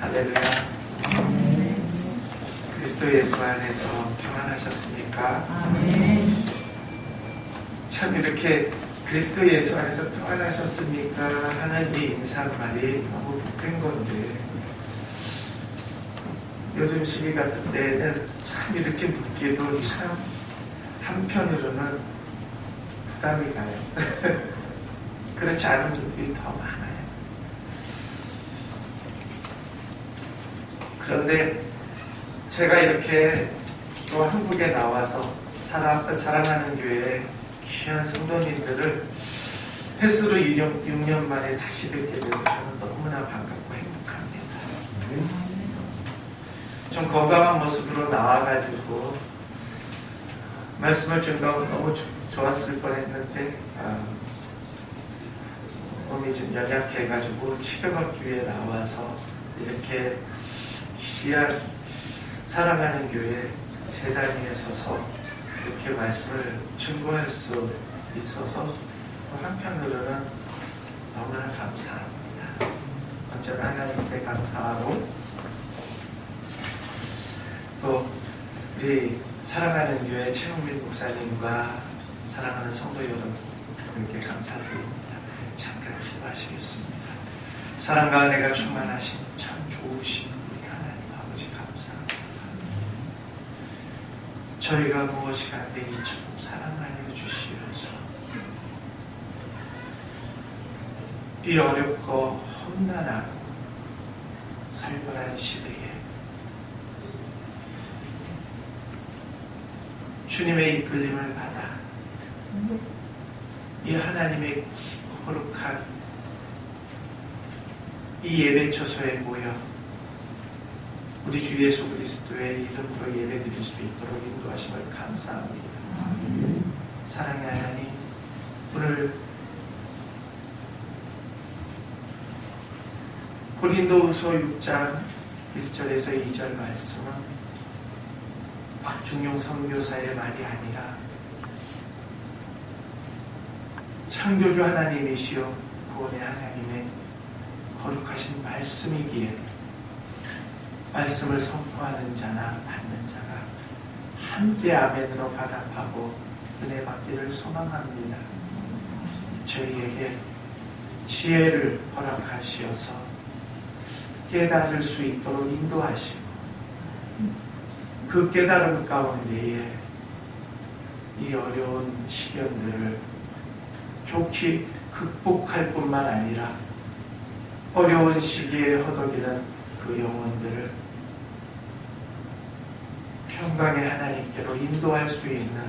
할렐루야. 그리스도 예수 안에서 평안하셨습니까? 아멘. 참 이렇게 그리스도 예수 안에서 평안하셨습니까? 하는 이 인사말이 너무 복된 건데 요즘 시기 같은 때에는 참 이렇게 묻기도 참 한편으로는 부담이 가요. 그렇지 않은 분들이 더 많아요. 그런데 제가 이렇게 또 한국에 나와서 사랑하는 교회의 귀한 성도님들을 횟수로 6년 만에 다시 뵙게 돼서 저는 너무나 반갑고 행복합니다. 좀 건강한 모습으로 나와가지고 말씀을 전가하고 너무 좋았을 뻔했는데 몸이 좀 연약해가지고 치료받기 위해 나와서 이렇게 귀한 사랑하는 교회 제단 위에 서서 이렇게 말씀을 증거할 수 있어서 한편으로는 너무나 감사합니다. 언제나 하나님께 감사하고 또 우리 사랑하는 교회 최홍민 목사님과 사랑하는 성도 여러분께 감사드립니다. 잠깐 기도하시겠습니다. 사랑과 은혜가 충만하신 참 좋으신 우리 하나님 아버지 감사합니다. 저희가 무엇이 간데 이처럼 사랑하여 주시면서 이 어렵고 험난하고 살벌한 시대에 주님의 이끌림을 받아 이 하나님의 거룩한 이 예배 처소에 모여 우리 주 예수 그리스도의 이름으로 예배 드릴 수 있도록 인도하심을 감사합니다. 사랑의 하나님, 오늘 고린도후서 6장 1절에서 2절 말씀은 박중용 선교사의 말이 아니라 창조주 하나님이시여 구원의 하나님의 거룩하신 말씀이기에 말씀을 선포하는 자나 받는 자가 함께 아멘으로 받아하고 은혜 받기를 소망합니다. 저희에게 지혜를 허락하시어서 깨달을 수 있도록 인도하시고 그 깨달음 가운데에 이 어려운 시련들을 좋게 극복할 뿐만 아니라 어려운 시기에 허덕이는 그 영혼들을 평강의 하나님께로 인도할 수 있는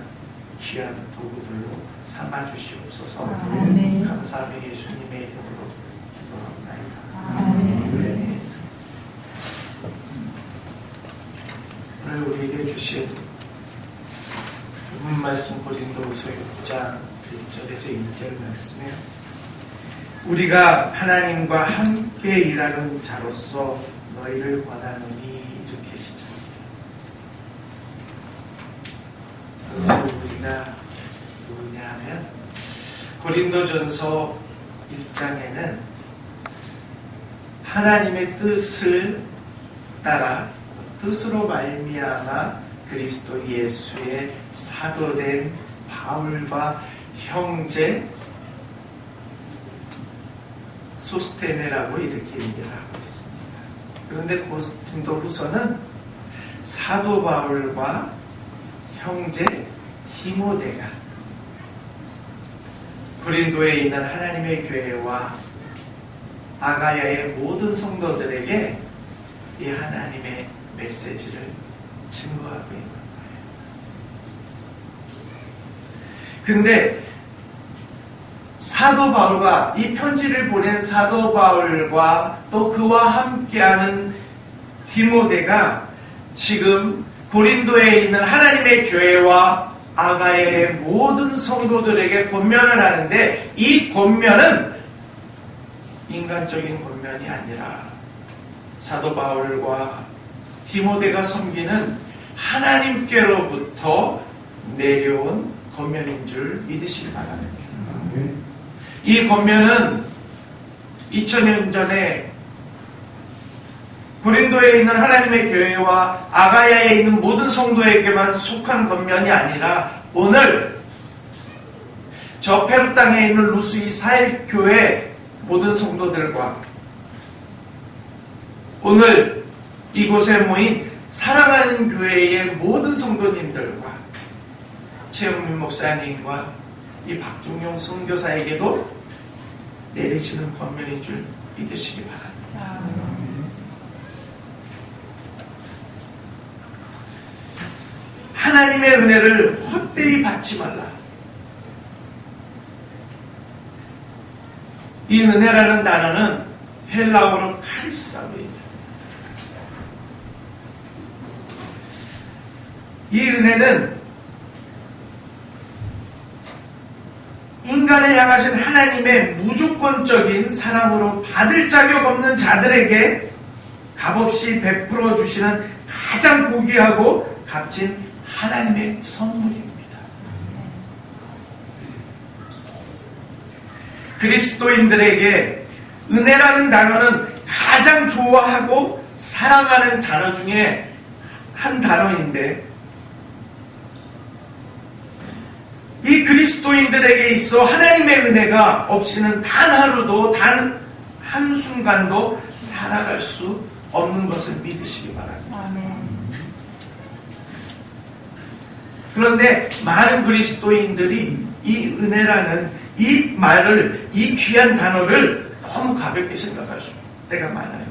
귀한 도구들로 삼아주시옵소서. 감사하며 예수님의 이름으로 기도합니다. 오늘 우리에게 주신 본문 말씀 고린도후서 6장 1절에서 2절 말씀에 우리가 하나님과 함께 일하는 자로서 너희를 권하노니 이렇게 시작합니다. 우리가 누구냐 하면 고린도전서 1장에는 하나님의 뜻을 따라 뜻으로 말미암아 그리스도 예수의 사도된 바울과 형제 소스테네라고 이렇게 얘기를 하고 있습니다. 그런데 고린도후서는 사도 바울과 형제 디모데가 고린도에 있는 하나님의 교회와 아가야의 모든 성도들에게 이 하나님의 메시지를 증거하고 있는 거예요. 근데 사도 바울과 이 편지를 보낸 사도 바울과 또 그와 함께하는 디모데가 지금 고린도에 있는 하나님의 교회와 아가야의 모든 성도들에게 권면을 하는데 이 권면은 인간적인 권면이 아니라 사도 바울과 디모데가 섬기는 하나님께로부터 내려온 권면인 줄 믿으시기 바랍니다. 이 권면은 2000년 전에 고린도에 있는 하나님의 교회와 아가야에 있는 모든 성도에게만 속한 권면이 아니라 오늘 저 페루 땅에 있는 루스 이스라엘 교회 모든 성도들과 오늘 이곳에 모인 사랑하는 교회의 모든 성도님들과 최영민 목사님과 이 박종용 선교사에게도 내리시는 권면인 줄 믿으시기 바랍니다. 하나님의 은혜를 헛되이 받지 말라. 이 은혜라는 단어는 헬라어로 카리스마입니다. 이 은혜는 인간을 향하신 하나님의 무조건적인 사랑으로 받을 자격 없는 자들에게 값없이 베풀어 주시는 가장 고귀하고 값진 하나님의 선물입니다. 그리스도인들에게 은혜라는 단어는 가장 좋아하고 사랑하는 단어 중에 한 단어인데 이 그리스도인들에게 있어 하나님의 은혜가 없이는 단 하루도 단 한순간도 살아갈 수 없는 것을 믿으시기 바랍니다. 아멘. 그런데 많은 그리스도인들이 이 은혜라는 이 말을, 이 귀한 단어를 너무 가볍게 생각할 수 때가 많아요.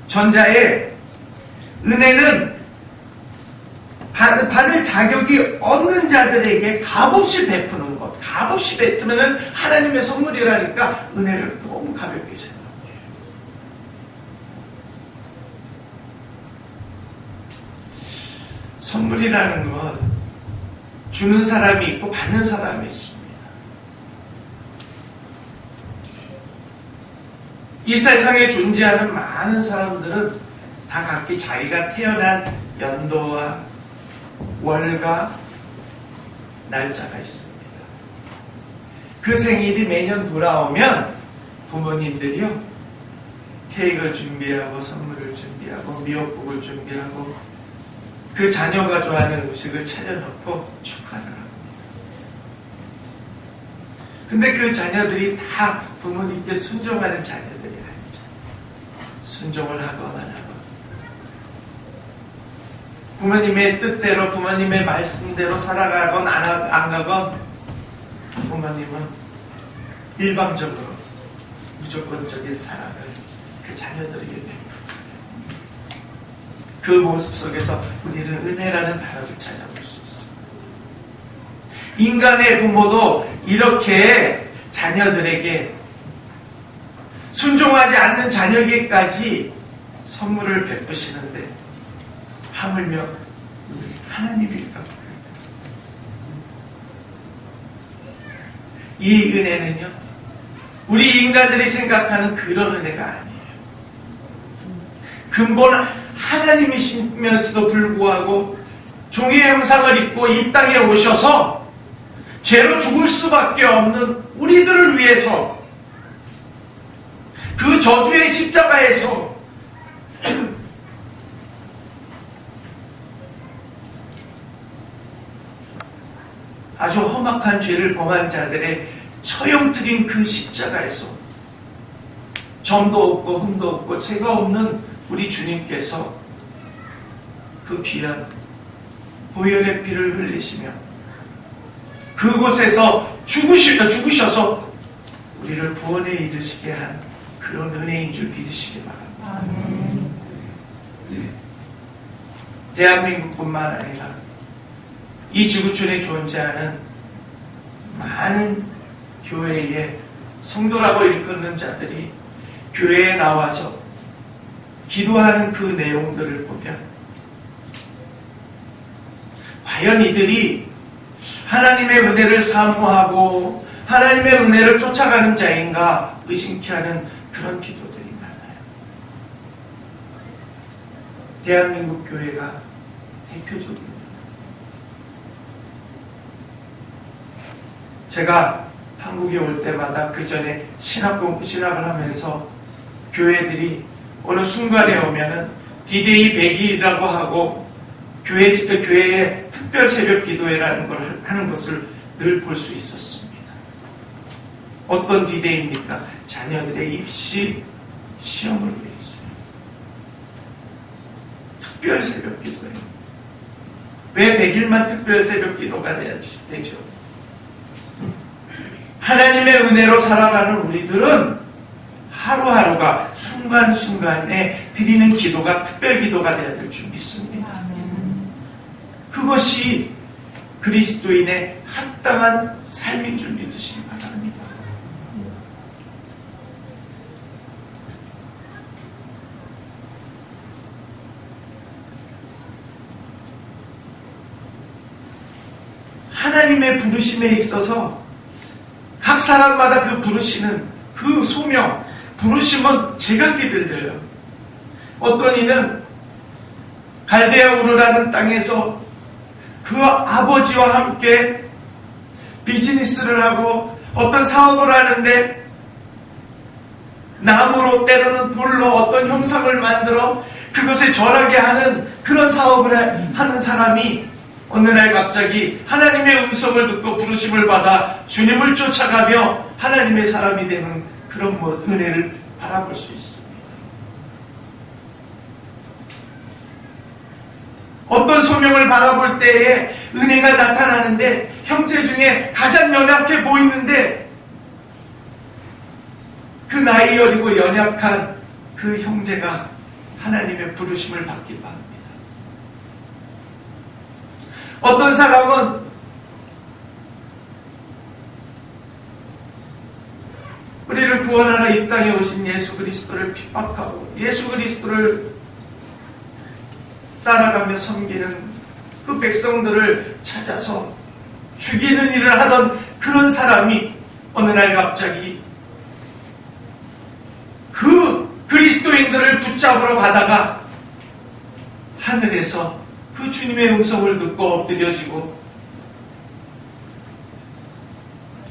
전자의 은혜는 받을 자격이 없는 자들에게 값없이 베푸는 것, 값없이 베푸면 하나님의 선물이라니까 은혜를 너무 가볍게 생각해요. 선물이라는 건 주는 사람이 있고 받는 사람이 있습니다. 이 세상에 존재하는 많은 사람들은 다 각기 자기가 태어난 연도와 월과 날짜가 있습니다. 그 생일이 매년 돌아오면 부모님들이요 케이크를 준비하고 선물을 준비하고 미역국을 준비하고 그 자녀가 좋아하는 음식을 차려놓고 축하를 합니다. 근데 그 자녀들이 다 부모님께 순종하는 자녀들이 아니죠. 순종을 하거나 안 하거나 부모님의 뜻대로 부모님의 말씀대로 살아가건 안 가건 부모님은 일방적으로 무조건적인 사랑을 그 자녀들에게 냅니다. 그 모습 속에서 우리는 은혜라는 단어를 찾아볼 수 있습니다. 인간의 부모도 이렇게 자녀들에게 순종하지 않는 자녀에게까지 선물을 베푸시는데 하물며 하나님일까? 이 은혜는요 우리 인간들이 생각하는 그런 은혜가 아니에요. 근본 하나님이시면서도 불구하고 종의 형상을 입고 이 땅에 오셔서 죄로 죽을 수밖에 없는 우리들을 위해서 그 저주의 십자가에서 아주 험악한 죄를 범한 자들의 처형틀인 그 십자가에서 점도 없고 흠도 없고 죄가 없는 우리 주님께서 그 귀한 보혈의 피를 흘리시며 그곳에서 죽으셔서 우리를 구원에 이르시게 한 그런 은혜인 줄 믿으시기 바랍니다. 대한민국뿐만 아니라 이 지구촌에 존재하는 많은 교회의 성도라고 일컫는 자들이 교회에 나와서 기도하는 그 내용들을 보면 과연 이들이 하나님의 은혜를 사모하고 하나님의 은혜를 쫓아가는 자인가 의심케 하는 그런 기도들이 많아요. 대한민국 교회가 대표적입니다. 제가 한국에 올 때마다 그 전에 신학을 하면서 교회들이 어느 순간에 오면은 디데이 100일이라고 하고 교회의 특별 새벽 기도회라는 걸 하는 것을 늘 볼 수 있었습니다. 어떤 디데이입니까? 자녀들의 입시 시험을 위해서요. 특별 새벽 기도회요. 왜 100일만 특별 새벽 기도가 되죠? 하나님의 은혜로 살아가는 우리들은 하루하루가 순간순간에 드리는 기도가 특별 기도가 되어야 될 줄 믿습니다. 그것이 그리스도인의 합당한 삶인 줄 믿으시기 바랍니다. 하나님의 부르심에 있어서 각 사람마다 그 부르시는 그 소명, 부르심은 제각기 들려요. 어떤 이는 갈대아 우르라는 땅에서 그 아버지와 함께 비즈니스를 하고 어떤 사업을 하는데 나무로 때로는 돌로 어떤 형상을 만들어 그것을 절하게 하는 그런 사업을 하는 사람이 어느 날 갑자기 하나님의 음성을 듣고 부르심을 받아 주님을 쫓아가며 하나님의 사람이 되는 그런 은혜를 바라볼 수 있습니다. 어떤 소명을 바라볼 때에 은혜가 나타나는데 형제 중에 가장 연약해 보이는데 그 나이 어리고 연약한 그 형제가 하나님의 부르심을 받기도 합니다. 어떤 사람은 우리를 구원하러 이 땅에 오신 예수 그리스도를 핍박하고 예수 그리스도를 따라가며 섬기는 그 백성들을 찾아서 죽이는 일을 하던 그런 사람이 어느 날 갑자기 그 그리스도인들을 붙잡으러 가다가 하늘에서 그 주님의 음성을 듣고 엎드려지고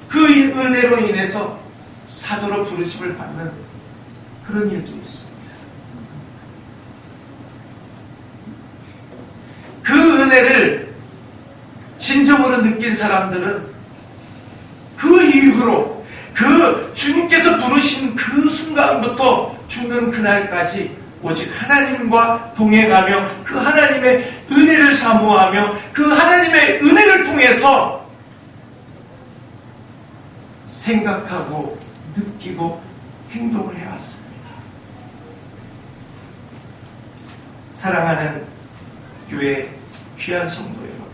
그 은혜로 인해서 사도로 부르심을 받는 그런 일도 있습니다. 그 은혜를 진정으로 느낀 사람들은 그 이후로 그 주님께서 부르신 그 순간부터 죽는 그날까지 오직 하나님과 동행하며 그 하나님의 은혜를 사모하며 그 하나님의 은혜를 통해서 생각하고 느끼고 행동을 해왔습니다. 사랑하는 교회 귀한 성도 여러분,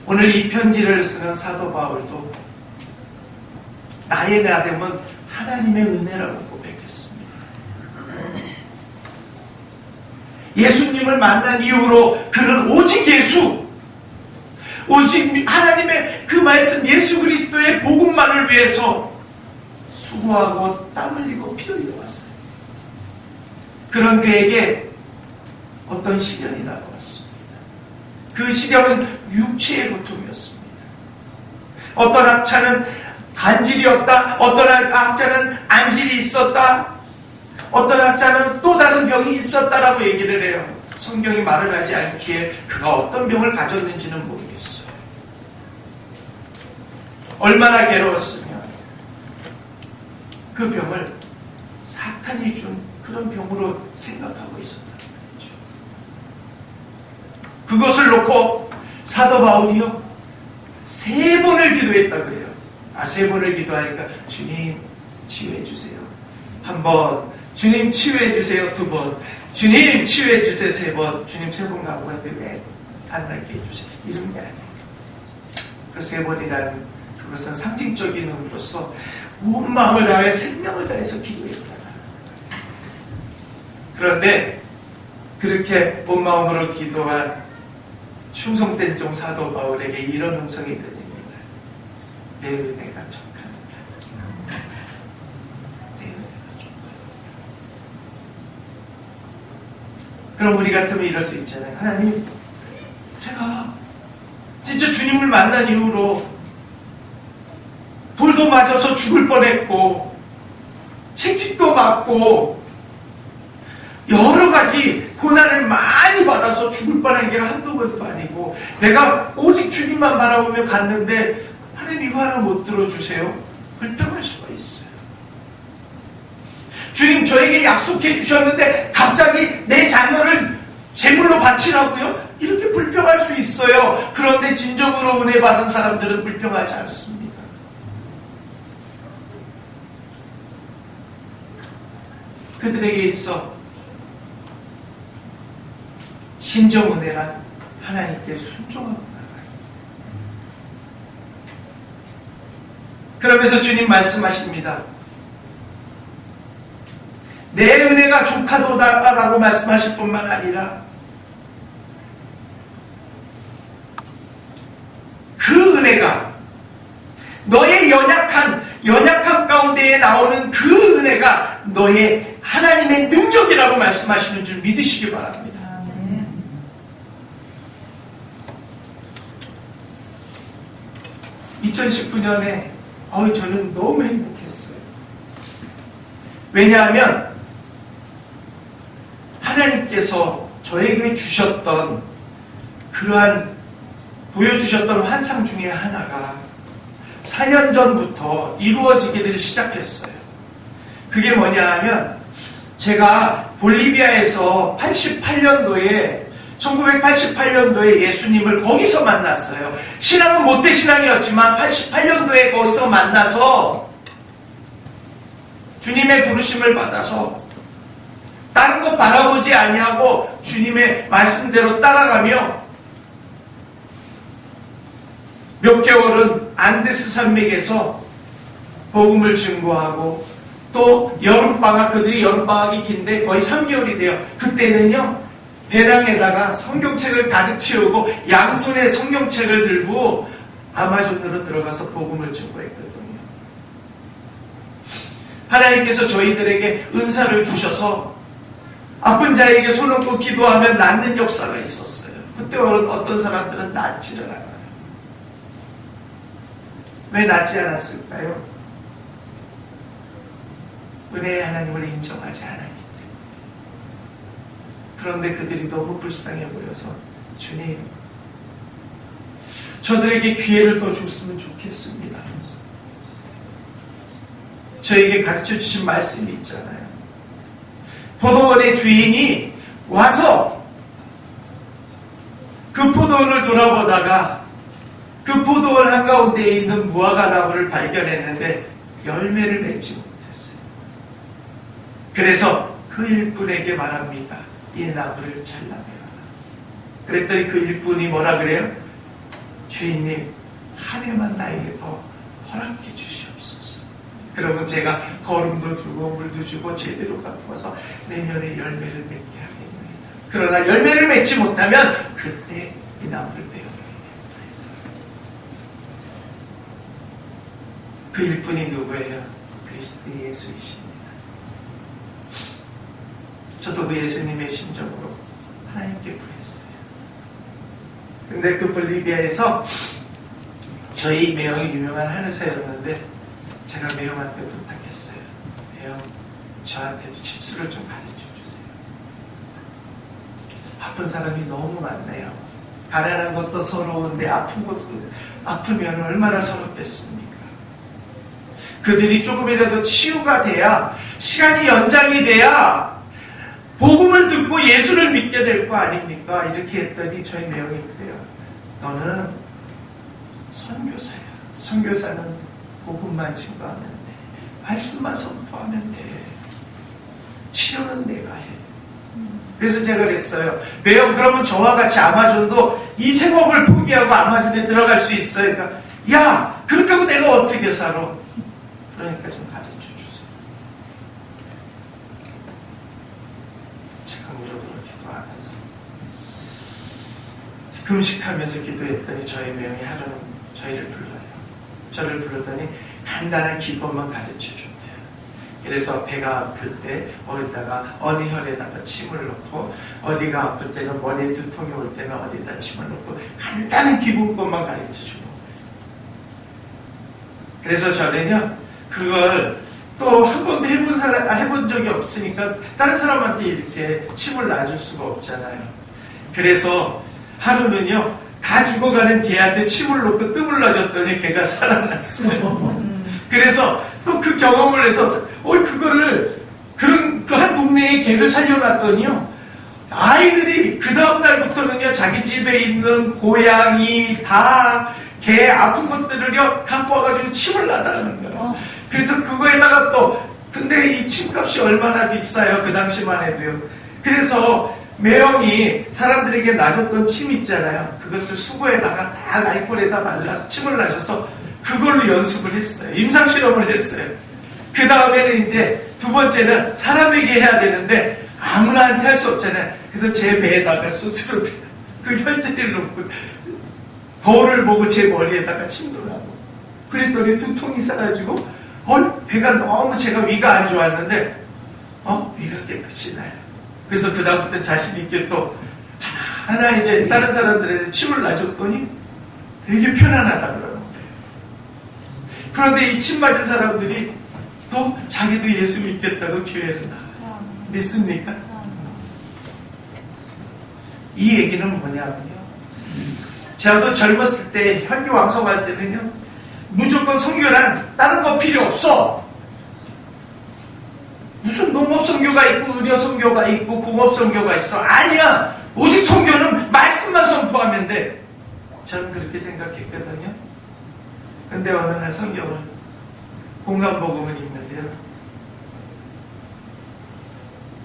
오늘 이 편지를 쓰는 사도 바울도 나의 나됨은 하나님의 은혜라고 고백했습니다. 예수님을 만난 이후로 그는 오직 예수, 오직 하나님의 그 말씀 예수 그리스도의 복음만을 위해서 수고하고 땀 흘리고 피 흘려왔어요. 그런 그에게 어떤 시련이 다가왔습니다. 그 시련은 육체의 고통이었습니다. 어떤 학자는 간질이었다, 어떤 학자는 안질이 있었다, 어떤 학자는 또 다른 병이 있었다라고 얘기를 해요. 성경이 말을 하지 않기에 그가 어떤 병을 가졌는지는 모르겠어요. 얼마나 괴로웠으면 그 병을 사탄이 준 그런 병으로 생각하고 있었다는 말이죠. 그것을 놓고 사도 바울이요 3번을 기도했다 그래요. 3번을 기도하니까 주님 치유해 주세요. 1번, 주님 치유해 주세요. 2번, 주님 치유해 주세요. 3번, 주님 3번 가고 했는데 왜 안 낫게 해주세요. 이런 게 아니에요. 그 3번이라는 그것은 상징적인 의미로서 온 마음을 다해 생명을 다해서 기도했다. 그런데 그렇게 온 마음으로 기도한 충성된 종 사도 바울에게 이런 음성이 들립니다. 내 은혜가 족합니다. 내 은혜가 족합니다. 그럼 우리 같으면 이럴 수 있잖아요. 하나님, 제가 진짜 주님을 만난 이후로 돌도 맞아서 죽을 뻔했고 채찍도 맞고 여러 가지 고난을 많이 받아서 죽을 뻔한 게 한두 번도 아니고 내가 오직 주님만 바라보며 갔는데 하나님 이거 하나 못 들어주세요? 불평할 수가 있어요. 주님 저에게 약속해 주셨는데 갑자기 내 자녀를 제물로 바치라고요? 이렇게 불평할 수 있어요. 그런데 진정으로 은혜 받은 사람들은 불평하지 않습니다. 그들에게 있어 진정 은혜란 하나님께 순종하고 나가요. 그러면서 주님 말씀하십니다. 내 은혜가 족하도다라고 말씀하실 뿐만 아니라 그 은혜가 너의 연약함 가운데에 나오는 그 은혜가 너의 하나님의 능력이라고 말씀하시는 줄 믿으시기 바랍니다. 2019년에 저는 너무 행복했어요. 왜냐하면 하나님께서 저에게 주셨던 보여주셨던 환상 중에 하나가 4년 전부터 이루어지기를 시작했어요. 그게 뭐냐 하면 제가 볼리비아에서 1988년도에 예수님을 거기서 만났어요. 신앙은 모태신앙이었지만 88년도에 거기서 만나서 주님의 부르심을 받아서 다른 것 바라보지 아니하고 주님의 말씀대로 따라가며 몇 개월은 안데스 산맥에서 복음을 증거하고 또 그들이 여름방학이 긴데 거의 3개월이 돼요. 그때는요 배낭에다가 성경책을 가득 채우고 양손에 성경책을 들고 아마존으로 들어가서 복음을 증거했거든요. 하나님께서 저희들에게 은사를 주셔서 아픈 자에게 손 얹고 기도하면 낫는 역사가 있었어요. 그때 어떤 사람들은 낫지를 않아요. 왜 낫지 않았을까요? 은혜의 하나님을 인정하지 않았기 때문에. 그런데 그들이 너무 불쌍해 보여서 주님, 저들에게 기회를 더 줬으면 좋겠습니다. 저에게 가르쳐 주신 말씀이 있잖아요. 포도원의 주인이 와서 그 포도원을 돌아보다가 그 포도원 한가운데에 있는 무화과 나무를 발견했는데 열매를 맺지 못했어요. 그래서 그 일꾼에게 말합니다. 이 나무를 잘라내라. 그랬더니 그 일꾼이 뭐라 그래요? 주인님, 한 해만 나에게 더 허락해 주시옵소서. 그러면 제가 거름도 주고 물도 주고 제대로 갖고 와서 내년에 열매를 맺게 하겠습니다. 그러나 열매를 맺지 못하면 그때 이 나무를 베어버리겠다. 그 일꾼이 누구예요? 그리스도 예수이십니다. 저도 그 예수님의 심정으로 하나님께 구했어요. 근데 그 볼리비아에서 저희 매형이 유명한 한의사였는데 제가 매형한테 부탁했어요. 매형, 저한테도 칩술을 좀 가르쳐 주세요. 아픈 사람이 너무 많네요. 가난한 것도 서러운데 아프면 얼마나 서럽겠습니까? 그들이 조금이라도 치유가 돼야, 시간이 연장이 돼야 복음을 듣고 예수를 믿게 될 거 아닙니까? 이렇게 했더니 저희 매형이 그래요. 너는 선교사야. 선교사는 복음만 증거하면 돼. 말씀만 선포하면 돼. 치료는 내가 해. 그래서 제가 그랬어요. 매형, 그러면 저와 같이 아마존도 이 생업을 포기하고 아마존에 들어갈 수 있어요. 그러니까 야, 그렇게 하고 내가 어떻게 살아? 그러니까 좀 가르쳐 주세요. 제가 무조건 기도하면서 금식하면서 기도했더니 저희 매형이 하루는 저희를 불러요. 저를 부르더니 간단한 기법만 가르쳐 준대요. 그래서 배가 아플 때 어디다가 어느 혈에다가 침을 넣고, 어디가 아플 때는 머리에 두통이 올 때는 어디다 침을 넣고, 간단한 기본법만 가르쳐 주는 거예요. 그래서 저는요 그걸 또 한 번도 해본 적이 없으니까 다른 사람한테 이렇게 침을 놔줄 수가 없잖아요. 그래서 하루는요, 다 죽어가는 개한테 침을 놓고 뜸을 놔줬더니 개가 살아났어요. 그래서 또 그 경험을 해서 그거를 그 한 동네에 개를 살려놨더니요, 아이들이 그 다음날부터는요, 자기 집에 있는 고양이 다 개 아픈 것들을요 갖고 와가지고 침을 놔달라는 거예요. 그래서 그거에다가 또 근데 이 침값이 얼마나 비싸요, 그 당시만 해도요. 그래서 매형이 사람들에게 놔줬던 침 있잖아요, 그것을 수거에다가 다 알코올에다 말라서 침을 놔줘서 그걸로 연습을 했어요. 임상실험을 했어요. 그 다음에는 이제 두 번째는 사람에게 해야 되는데 아무나한테 할 수 없잖아요. 그래서 제 배에다가 스스로 그 혈제를 놓고 거울을 보고 제 머리에다가 침도 나고 그랬더니 두통이 사라지고 배가 너무 제가 위가 안 좋았는데 위가 깨끗이 나요. 그래서 그 다음부터 자신 있게 또 하나하나 이제 다른 사람들한테 침을 놔줬더니 되게 편안하다 그러는 거예요. 그런데 이 침 맞은 사람들이 또 자기도 예수 믿겠다고 교회를 나가요. 믿습니까? 이 얘기는 뭐냐면요, 저도 젊었을 때 현기왕성할 때는요, 무조건 선교란 다른 거 필요 없어. 무슨 농업 선교가 있고 의료 선교가 있고 공업 선교가 있어. 아니야. 오직 선교는 말씀만 선포하면 돼. 저는 그렇게 생각했거든요. 근데 어느 날 성경을 공감복음을 읽는데요,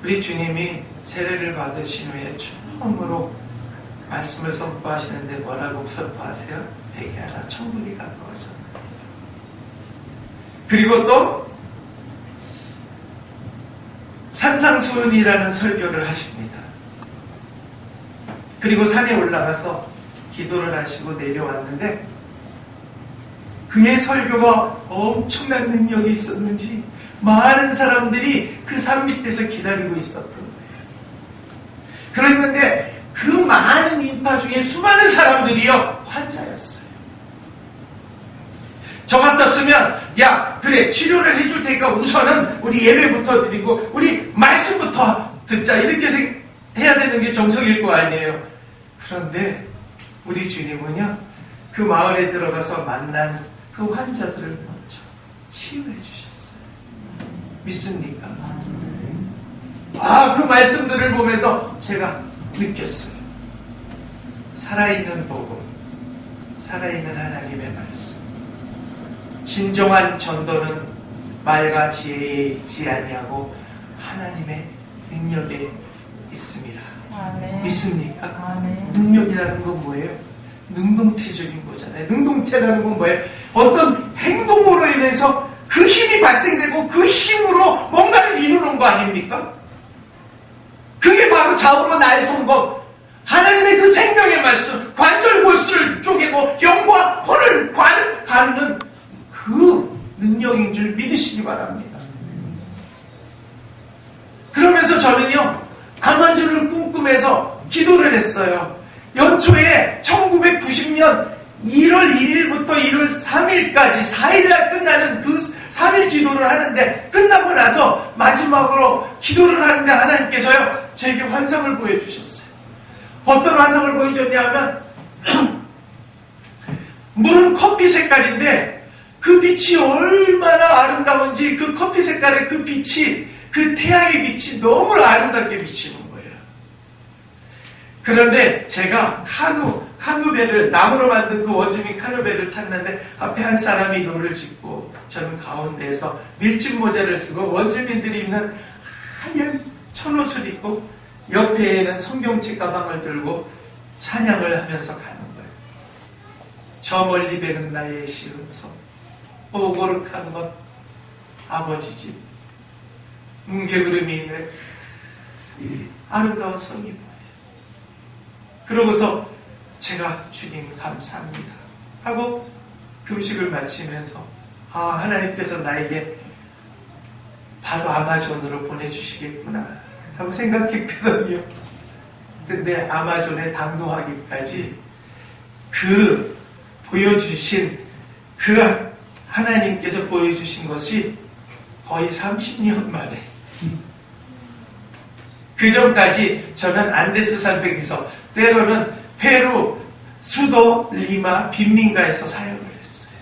우리 주님이 세례를 받으신 후에 처음으로 말씀을 선포하시는데 뭐라고 선포하세요? 회개하라, 천국이 가까워졌다. 그리고 또 산상수훈이라는 설교를 하십니다. 그리고 산에 올라가서 기도를 하시고 내려왔는데 그의 설교가 엄청난 능력이 있었는지 많은 사람들이 그 산 밑에서 기다리고 있었던 거예요. 그랬는데 그 많은 인파 중에 수많은 사람들이요, 환자였어요. 저 같았으면 야 그래 치료를 해줄 테니까 우선은 우리 예배부터 드리고 우리 말씀부터 듣자, 이렇게 해야 되는 게 정석일 거 아니에요. 그런데 우리 주님은요, 그 마을에 들어가서 만난 그 환자들을 먼저 치유해 주셨어요. 믿습니까? 그 말씀들을 보면서 제가 느꼈어요. 살아있는 복음, 살아있는 하나님의 말씀. 진정한 전도는 말과 지혜에 있지 아니하고 하나님의 능력에 있습니다. 아멘. 믿습니까? 아멘. 능력이라는 건 뭐예요? 능동태적인 거잖아요. 능동태라는 건 뭐예요? 어떤 행동으로 인해서 그 힘이 발생되고 그 힘으로 뭔가를 이루는 거 아닙니까? 그게 바로 좌우로 나의 성공, 하나님의 그 생명의 말씀, 관절골수를 쪼개고 영과 혼을 가르는 그 능력인 줄 믿으시기 바랍니다. 그러면서 저는요, 아마존을 꿈꾸면서 기도를 했어요. 연초에 1990년 1월 1일부터 1월 3일까지 4일날 끝나는 그 3일 기도를 하는데, 끝나고 나서 마지막으로 기도를 하는데 하나님께서요 저에게 환상을 보여주셨어요. 어떤 환상을 보여줬냐 하면 물은 커피 색깔인데 그 빛이 얼마나 아름다운지, 그 커피 색깔의 그 빛이, 그 태양의 빛이 너무 아름답게 비치는 거예요. 그런데 제가 카누배를, 나무로 만든 그 원주민 카누배를 탔는데 앞에 한 사람이 노를 짓고 저는 가운데에서 밀짚 모자를 쓰고 원주민들이 입는 하얀 천옷을 입고 옆에는 성경책 가방을 들고 찬양을 하면서 가는 거예요. 저 멀리 배는 나의 시은 섬, 오고룩한 것 아버지 집, 뭉게구름이 있는 아름다운 성이 보여요. 그러고서 제가 주님 감사합니다 하고 금식을 마치면서 하나님께서 나에게 바로 아마존으로 보내주시겠구나 하고 생각했거든요. 근데 아마존에 당도하기까지 그 보여주신 그 하나님께서 보여주신 것이 거의 30년 만에. 그 전까지 저는 안데스 산맥에서 때로는 페루 수도 리마 빈민가에서 사역을 했어요.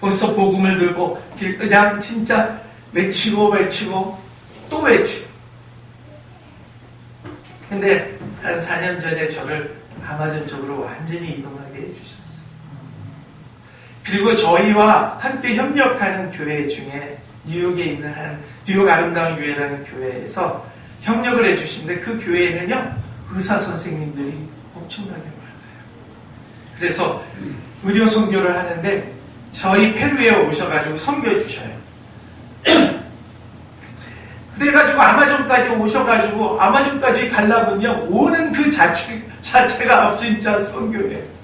거기서 복음을 들고 그냥 진짜 외치고 또 외치고. 근데 한 4년 전에 저를 아마존 쪽으로 완전히 이동하게 해주셨어요. 그리고 저희와 함께 협력하는 교회 중에 뉴욕에 있는 뉴욕 아름다운 교회라는 교회에서 협력을 해주시는데 그 교회에는요 의사 선생님들이 엄청나게 많아요. 그래서 의료 선교를 하는데 저희 페루에 오셔가지고 선교해 주셔요. 그래가지고 아마존까지 오셔가지고 아마존까지 가려면요 오는 그 자체가 진짜 선교예요.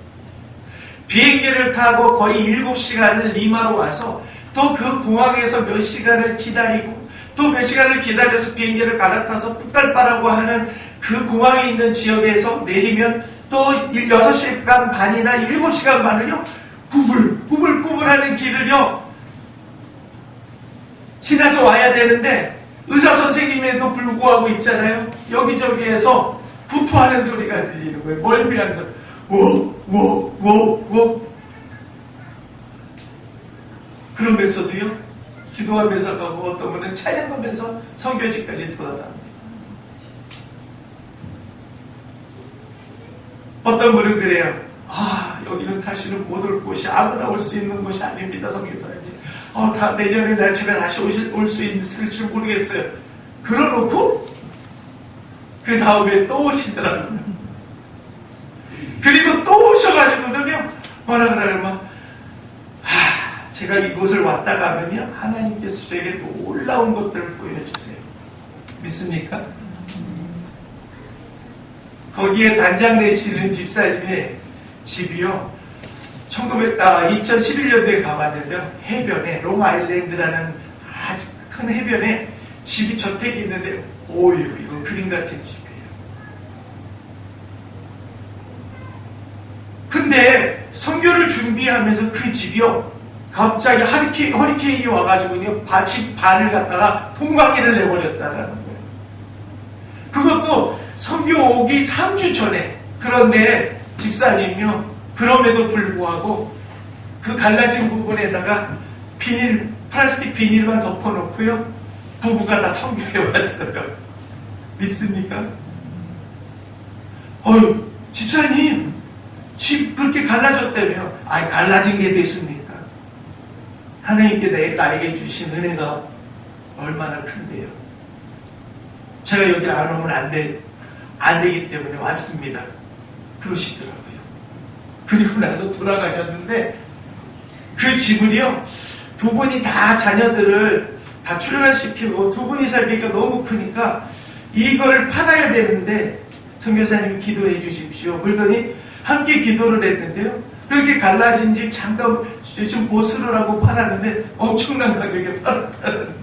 비행기를 타고 거의 7시간을 리마로 와서 또 그 공항에서 몇 시간을 기다리고 또 몇 시간을 기다려서 비행기를 갈아타서 푸탈파라고 하는 그 공항에 있는 지역에서 내리면 또 6시간 반이나 7시간 반을요 구불구불하는 길을요 지나서 와야 되는데 의사 선생님에도 불구하고 있잖아요. 여기저기에서 구토하는 소리가 들리는 거예요. 멀미하는 소리. 워. 그러면서도요, 기도하면서 가고 어떤 분은 찬양하면서 선교지까지 돌아갑니다. 어떤 분은 그래요. 여기는 다시는 못 올 곳이 아무나 올 수 있는 곳이 아닙니다, 선교사님. 다 내년에 날짜가 다시 올 수 있을지 모르겠어요. 그러놓고 그 다음에 또 오시더라고요. 그리고 또 오셔가지고는요 뭐라 그러냐면 제가 이곳을 왔다 가면요 하나님께서 저에게 놀라운 것들을 보여주세요. 믿습니까? 거기에 단장 되시는 집사님의 집이요 2011년도에 가봤는데요 해변에 롱아일랜드라는 아주 큰 해변에 집이 저택이 있는데 이거 그림 같은 집이에요. 근데 선교를 준비하면서 그 집이요 갑자기 허리케인이 와가지고요 집 반을 갖다가 통광기를 내버렸다라는 거예요. 그것도 선교 오기 3주 전에. 그런데 집사님이요 그럼에도 불구하고 그 갈라진 부분에다가 플라스틱 비닐만 덮어놓고요 부부가 다 선교해 왔어요. 믿습니까? 집사님 집 그렇게 갈라졌다며. 갈라진 게 됐습니까? 하나님께 나에게 주신 은혜가 얼마나 큰데요. 제가 여기를 안 오면 안 되기 때문에 왔습니다. 그러시더라고요. 그리고 나서 돌아가셨는데 그 집을요 두 분이 다 자녀들을 다 출산시키고 두 분이 살기가 너무 크니까 이거를 팔아야 되는데 선교사님이 기도해 주십시오. 그러더니 함께 기도를 했는데요. 그렇게 갈라진 집 잠깐 좀 보수를 팔았는데 엄청난 가격에 팔았다는.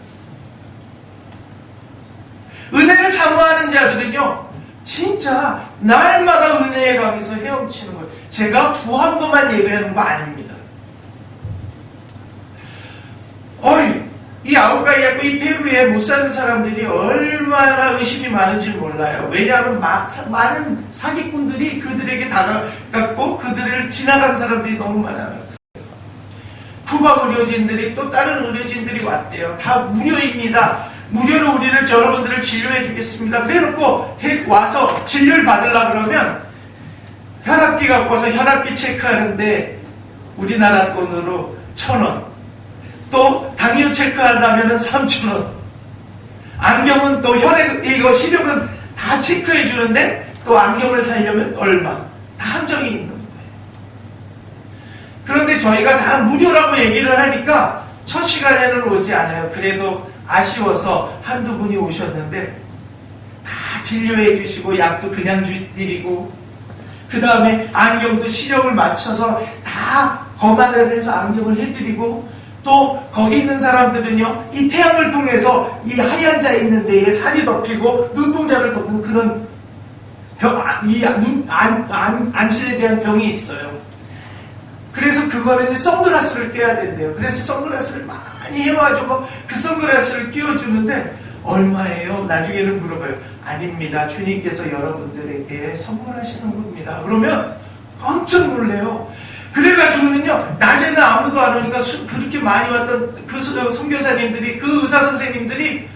은혜를 사모하는 자들은요 진짜 날마다 은혜에 강해서 헤엄치는 거예요. 제가 부한 것만 얘기하는 거 아닙니다. 이 아우가이아고 이 페루에 못 사는 사람들이 얼마나 의심이 많은지 몰라요. 왜냐하면 많은 사기꾼들이 그들에게 다가갔고 그들을 지나간 사람들이 너무 많아요. 쿠바 의료진들이 또 다른 의료진들이 왔대요. 다 무료입니다. 무료로 여러분들을 치료해 주겠습니다. 그래놓고 와서 진료를 받으려고 그러면 혈압기 갖고 와서 혈압기 체크하는데 우리나라 돈으로 1,000원. 또 당뇨 체크하려면 3,000원. 안경은 또 시력은 다 체크해 주는데 또 안경을 사려면 얼마. 다 함정이 있는 거예요. 그런데 저희가 다 무료라고 얘기를 하니까 첫 시간에는 오지 않아요. 그래도 아쉬워서 한두 분이 오셨는데 다 진료해 주시고 약도 그냥 드리고 그 다음에 안경도 시력을 맞춰서 다 검안을 해서 안경을 해드리고 또 거기 있는 사람들은요 이 태양을 통해서 이 하얀 자 있는 데에 살이 덮이고 눈동자를 덮는 그런 안실에 대한 병이 있어요. 그래서 그거는 선글라스를 껴야 된대요. 그래서 선글라스를 많이 해가지고 그 선글라스를 끼워주는데 얼마예요? 나중에는 물어봐요. 아닙니다. 주님께서 여러분들에게 선물하시는 겁니다. 그러면 엄청 놀래요. 그래가지고는요, 낮에는 아무도 안 오니까 그렇게 많이 왔던 그 선교사님들이, 그 의사 선생님들이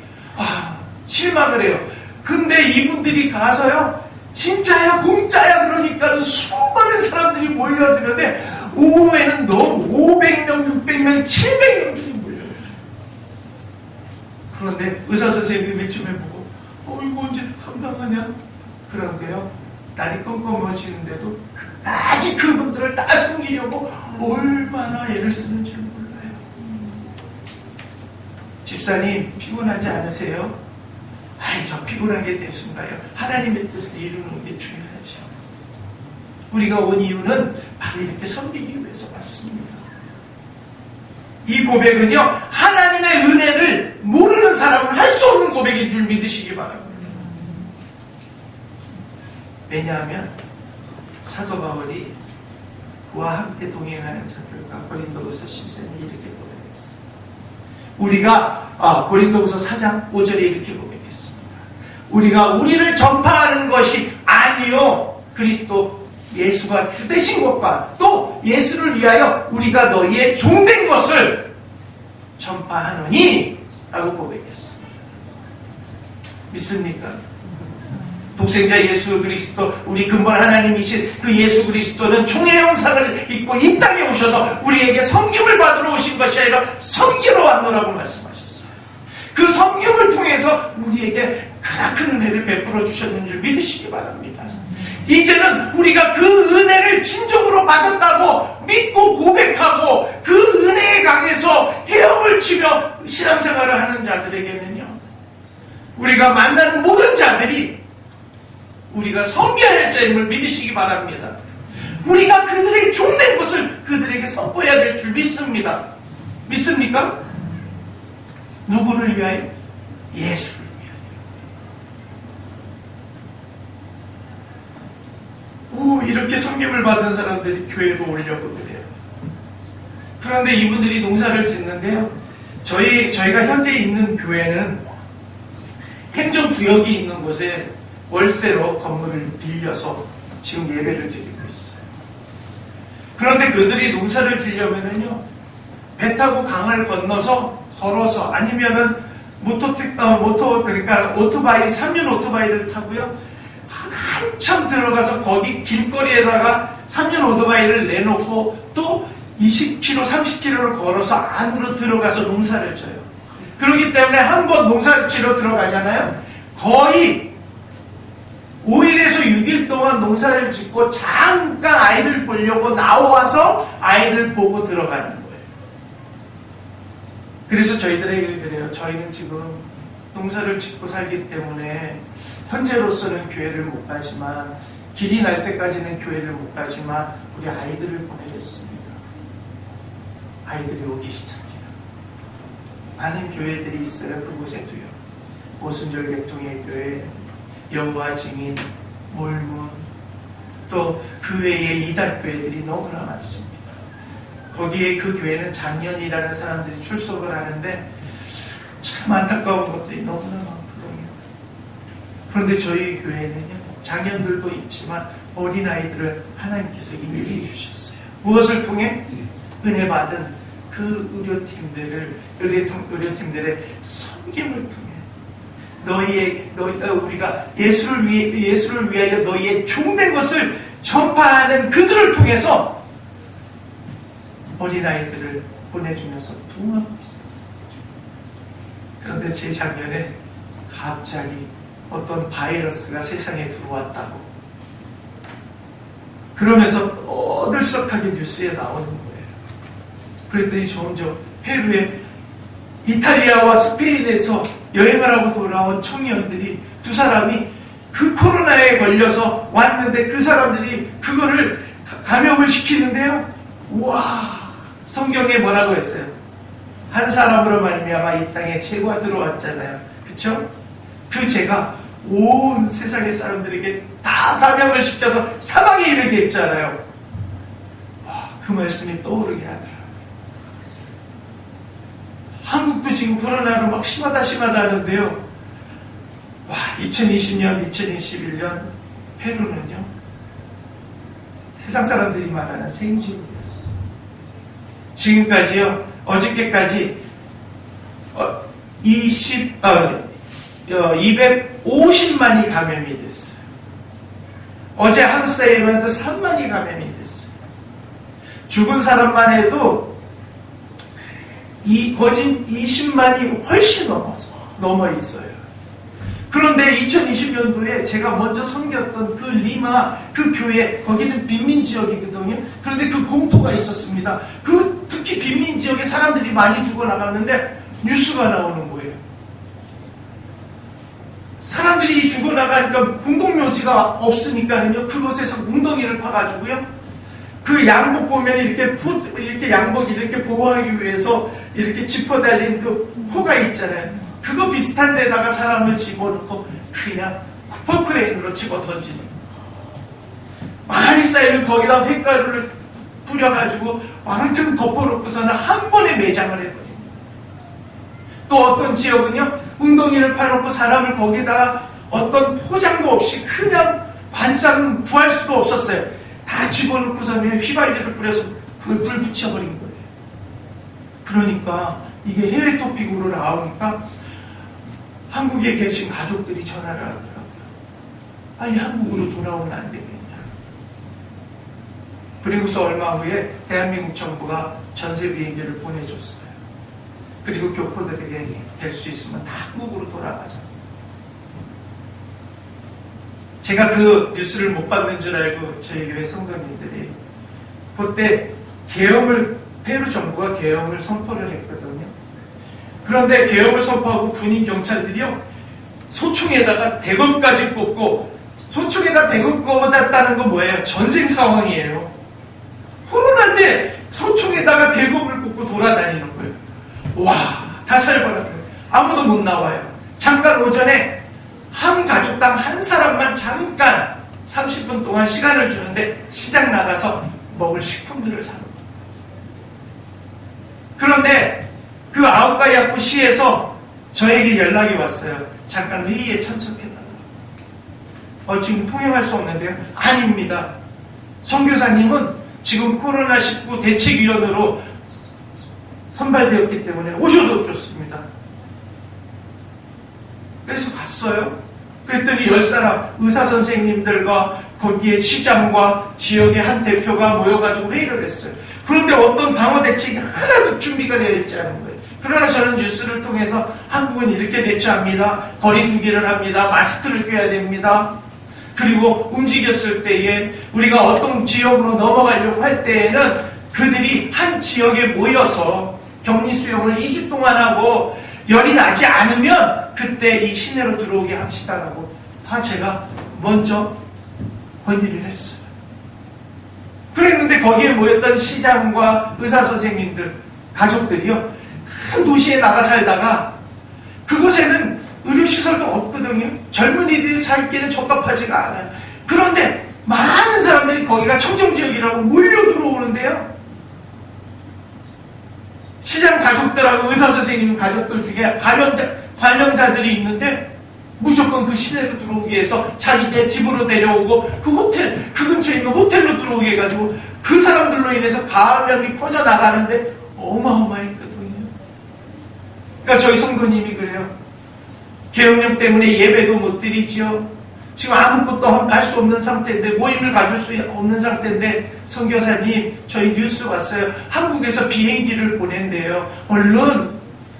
실망을 해요. 근데 이분들이 가서요, 진짜야 공짜야 그러니까 수많은 사람들이 몰려드는데 오후에는 너무 500명, 600명, 700명들이 몰려요. 그런데 의사 선생님이 처음에 보고 이거 언제 감당하냐? 그런데요, 날이 껌껌해지는데도 아직 그분들을 다 섬기려고 얼마나 애를 쓰는 줄 몰라요. 집사님 피곤하지 않으세요? 저 피곤한 게 대수인가요? 하나님의 뜻을 이루는 게 중요하죠. 우리가 온 이유는 바로 이렇게 섬기기 위해서 왔습니다. 이 고백은요, 하나님의 은혜를 모르는 사람은 할 수 없는 고백인 줄 믿으시기 바랍니다. 왜냐하면 사도 바울이 그와 함께 동행하는 자들과 고린도후서 10장에 이렇게 고백했어요. 우리가 고린도후서 4장 5절에 이렇게 고백했습니다. 우리가 우리를 전파하는 것이 아니요 그리스도 예수가 주 되신 것과 또 예수를 위하여 우리가 너희의 종된 것을 전파하노니 라고 고백했습니다. 믿습니까? 독생자 예수 그리스도, 우리 근본 하나님이신 그 예수 그리스도는 종의 형상을 입고 이 땅에 오셔서 우리에게 성김을 받으러 오신 것이 아니라 섬기러 왔노라고 말씀하셨어요. 그 성김을 통해서 우리에게 크나큰 은혜를 베풀어 주셨는 줄 믿으시기 바랍니다. 이제는 우리가 그 은혜를 진정으로 받았다고 믿고 고백하고 그 은혜에 강해서 헤엄을 치며 신앙생활을 하는 자들에게는요, 우리가 만나는 모든 자들이 우리가 섬겨야 할 자임을 믿으시기 바랍니다. 우리가 그들의 종된 것을 그들에게 선보여야 될 줄 믿습니다. 믿습니까? 누구를 위하여? 예수를 위하여. 이렇게 섬김을 받은 사람들이 교회로 오려고 그래요. 그런데 이분들이 농사를 짓는데요, 저희가 현재 있는 교회는 행정구역이 있는 곳에 월세로 건물을 빌려서 지금 예배를 드리고 있어요. 그런데 그들이 농사를 지려면은요, 배 타고 강을 건너서 걸어서 아니면은 그러니까 오토바이, 3륜 오토바이를 타고요, 한참 들어가서 거기 길거리에다가 3륜 오토바이를 내놓고 또 20km, 30km를 걸어서 안으로 들어가서 농사를 져요. 그렇기 때문에 한 번 농사를 지러 들어가잖아요. 거의 5일에서 6일 동안 농사를 짓고 잠깐 아이들 보려고 나와서 아이들 보고 들어가는 거예요. 그래서 저희들에게 그래요. 저희는 지금 농사를 짓고 살기 때문에 현재로서는 교회를 못 가지만 길이 날 때까지는 교회를 못 가지만 우리 아이들을 보내겠습니다. 아이들이 오기 시작해요. 많은 교회들이 있어요. 그곳에도요. 오순절 계통의 교회, 여호와 증인, 몰문, 또 그 외에 이달교회들이 너무나 많습니다. 거기에 그 교회는 장년이라는 사람들이 출석을 하는데 참 안타까운 것들이 너무나 많거든요. 그런데 저희 교회는요, 장년들도 있지만 어린아이들을 하나님께서 인도해 주셨어요. 무엇을 통해? 은혜 받은 그 의료팀들의 섬김을 통해 우리가 예수를 위하여 너희의 종된 것을 전파하는 그들을 통해서 어린아이들을 보내주면서 부흥하고 있었어요. 그런데 재작년에 갑자기 어떤 바이러스가 세상에 들어왔다고 그러면서 떠들썩하게 뉴스에 나오는 거예요. 그랬더니 점점 페루에 이탈리아와 스페인에서 여행을 하고 돌아온 청년들이 두 사람이 그 코로나에 걸려서 왔는데 그 사람들이 그거를 감염을 시키는데요. 우와, 성경에 뭐라고 했어요? 한 사람으로 말미암아 이 땅에 죄가 들어왔잖아요. 그쵸? 그 죄가 온 세상의 사람들에게 다 감염을 시켜서 사망에 이르게 했잖아요. 그 말씀이 떠오르게 하더라고요. 한국도 지금 코로나로 막 심하다 하는데요. 와, 2020년, 2021년 페루는요, 세상 사람들이 말하는 생지옥이었어요. 지금까지요, 어저께까지 250만이 감염이 됐어요. 어제 하루 사이에만 해도 3만이 감염이 됐어요. 죽은 사람만 해도 거진 20만이 훨씬 넘어 있어요. 그런데 2020년도에 제가 먼저 섬겼던 그 리마, 그 교회, 거기는 빈민 지역이거든요. 그런데 그 공터가 있었습니다. 특히 빈민 지역에 사람들이 많이 죽어나갔는데 뉴스가 나오는 거예요. 사람들이 죽어나가니까 공동묘지가 없으니까요. 그곳에서 웅덩이를 파가지고요. 그 양복 보면 이렇게 양복 이렇게 보호하기 위해서 이렇게 짚어 달린 그 포가 있잖아요. 그거 비슷한 데다가 사람을 집어넣고 그냥 펄크레인으로 집어 던지는. 많이 쌓이면 거기다 휘가루를 뿌려가지고 왕창 덮어놓고서는 한 번에 매장을 해버립니다. 또 어떤 지역은요, 웅덩이를 파놓고 사람을 거기다가 어떤 포장도 없이 그냥 관짝은 구할 수도 없었어요. 다 집어넣고서는 휘발유를 뿌려서 그걸 불 붙여버린 거예요. 그러니까 이게 해외 토픽으로 나오니까 한국에 계신 가족들이 전화를 하더라고요. 빨리 한국으로 돌아오면 안 되겠냐. 그리고서 얼마 후에 대한민국 정부가 전세 비행기를 보내줬어요. 그리고 교포들에게 될 수 있으면 다 한국으로 돌아가자. 제가 그 뉴스를 못 받는 줄 알고 저희 교회 성도님들이 그때 페루 정부가 계엄을 선포를 했거든요. 그런데 계엄을 선포하고 군인 경찰들이요, 소총에다가 대검까지 꽂고, 소총에다 대검 꽂았다는 건 뭐예요? 전쟁 상황이에요. 코로나인데 소총에다가 대검을 꽂고 돌아다니는 거예요. 와, 다 살벌한 거예요. 아무도 못 나와요. 잠깐 오전에 한 가족당 한 사람만 잠깐 30분 동안 시간을 주는데 시장 나가서 먹을 식품들을 사는 거예요. 그런데 그 아웃바이아쿠 시에서 저에게 연락이 왔어요. 잠깐 회의에 참석해달라고. 지금 통행할 수 없는데요? 아닙니다. 선교사님은 지금 코로나19 대책위원으로 선발되었기 때문에 오셔도 좋습니다. 그래서 갔어요. 그랬더니 10사람 의사선생님들과 거기에 시장과 지역의 한 대표가 모여가지고 회의를 했어요. 그런데 어떤 방어 대책이 하나도 준비가 되어 있지 않은 거예요. 그러나 저는 뉴스를 통해서 한국은 이렇게 대처합니다. 거리 두기를 합니다. 마스크를 껴야 됩니다. 그리고 움직였을 때에 우리가 어떤 지역으로 넘어가려고 할 때에는 그들이 한 지역에 모여서 격리 수용을 2주 동안 하고 열이 나지 않으면 그때 이 시내로 들어오게 합시다라고 다 제가 먼저 건의를 했어요. 그랬는데 거기에 모였던 시장과 의사선생님들, 가족들이요, 큰 도시에 나가 살다가 그곳에는 의료시설도 없거든요. 젊은이들이 살기에는 적합하지가 않아요. 그런데 많은 사람들이 거기가 청정지역이라고 몰려 들어오는데요. 시장 가족들하고 의사선생님 가족들 중에 감염자들이 있는데 무조건 그 시내로 들어오게 해서 자기네 집으로 데려오고 그 근처에 있는 호텔로 들어오게 해가지고 그 사람들로 인해서 감염이 퍼져나가는데 어마어마했거든요. 그러니까 저희 성도님이 그래요. 계엄령 때문에 예배도 못 드리죠. 지금 아무것도 할 수 없는 상태인데, 모임을 가질 수 없는 상태인데, 선교사님, 저희 뉴스 왔어요. 한국에서 비행기를 보낸대요. 얼른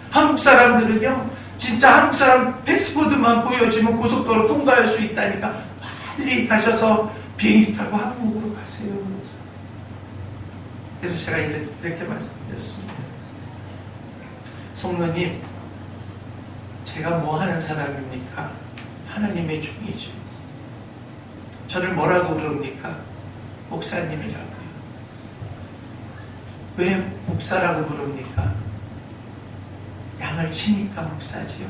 한국 사람들은요, 진짜 한국 사람 패스포드만 보여주면 고속도로 통과할 수 있다니까 빨리 가셔서 비행기 타고 한국으로 가세요. 그래서 제가 이렇게 말씀드렸습니다. 성도님, 제가 뭐 하는 사람입니까? 하나님의 종이죠. 저를 뭐라고 그럽니까? 목사님이라고요. 왜 목사라고 그럽니까? 양을 치니까 목사지요.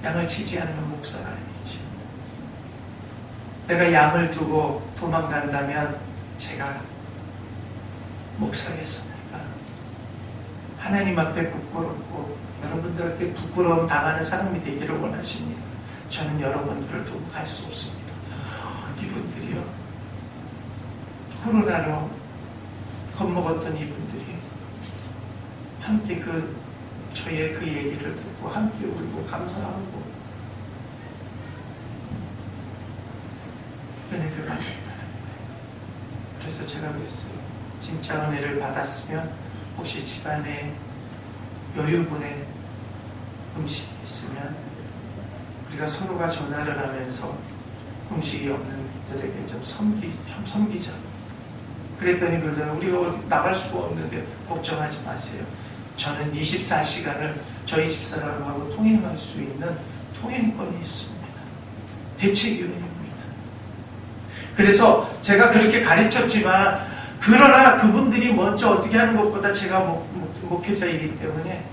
양을 치지 않으면 목사가 아니죠. 내가 양을 두고 도망간다면 제가 목사겠습니까? 하나님 앞에 부끄럽고 여러분들께 부끄러움 당하는 사람이 되기를 원하십니다. 저는 여러분들을 두고 갈 수 없습니다. 이분들이요, 코로나로 겁먹었던 이분들이 함께 저의 그 얘기를 듣고 함께 울고 감사하고 은혜를 받았다. 그래서 제가 그랬어요. 진짜 은혜를 받았으면 혹시 집안에 여유분의 음식이 있으면 우리가 서로가 전화를 하면서 음식이 없는 분들에게 좀 섬기자. 그랬더니 그러더니 우리가 어디 나갈 수가 없는데 걱정하지 마세요. 저는 24시간을 저희 집사람하고 통행할 수 있는 통행권이 있습니다. 대책위원입니다. 그래서 제가 그렇게 가르쳤지만 그러나 그분들이 먼저 어떻게 하는 것보다 제가 목회자이기 때문에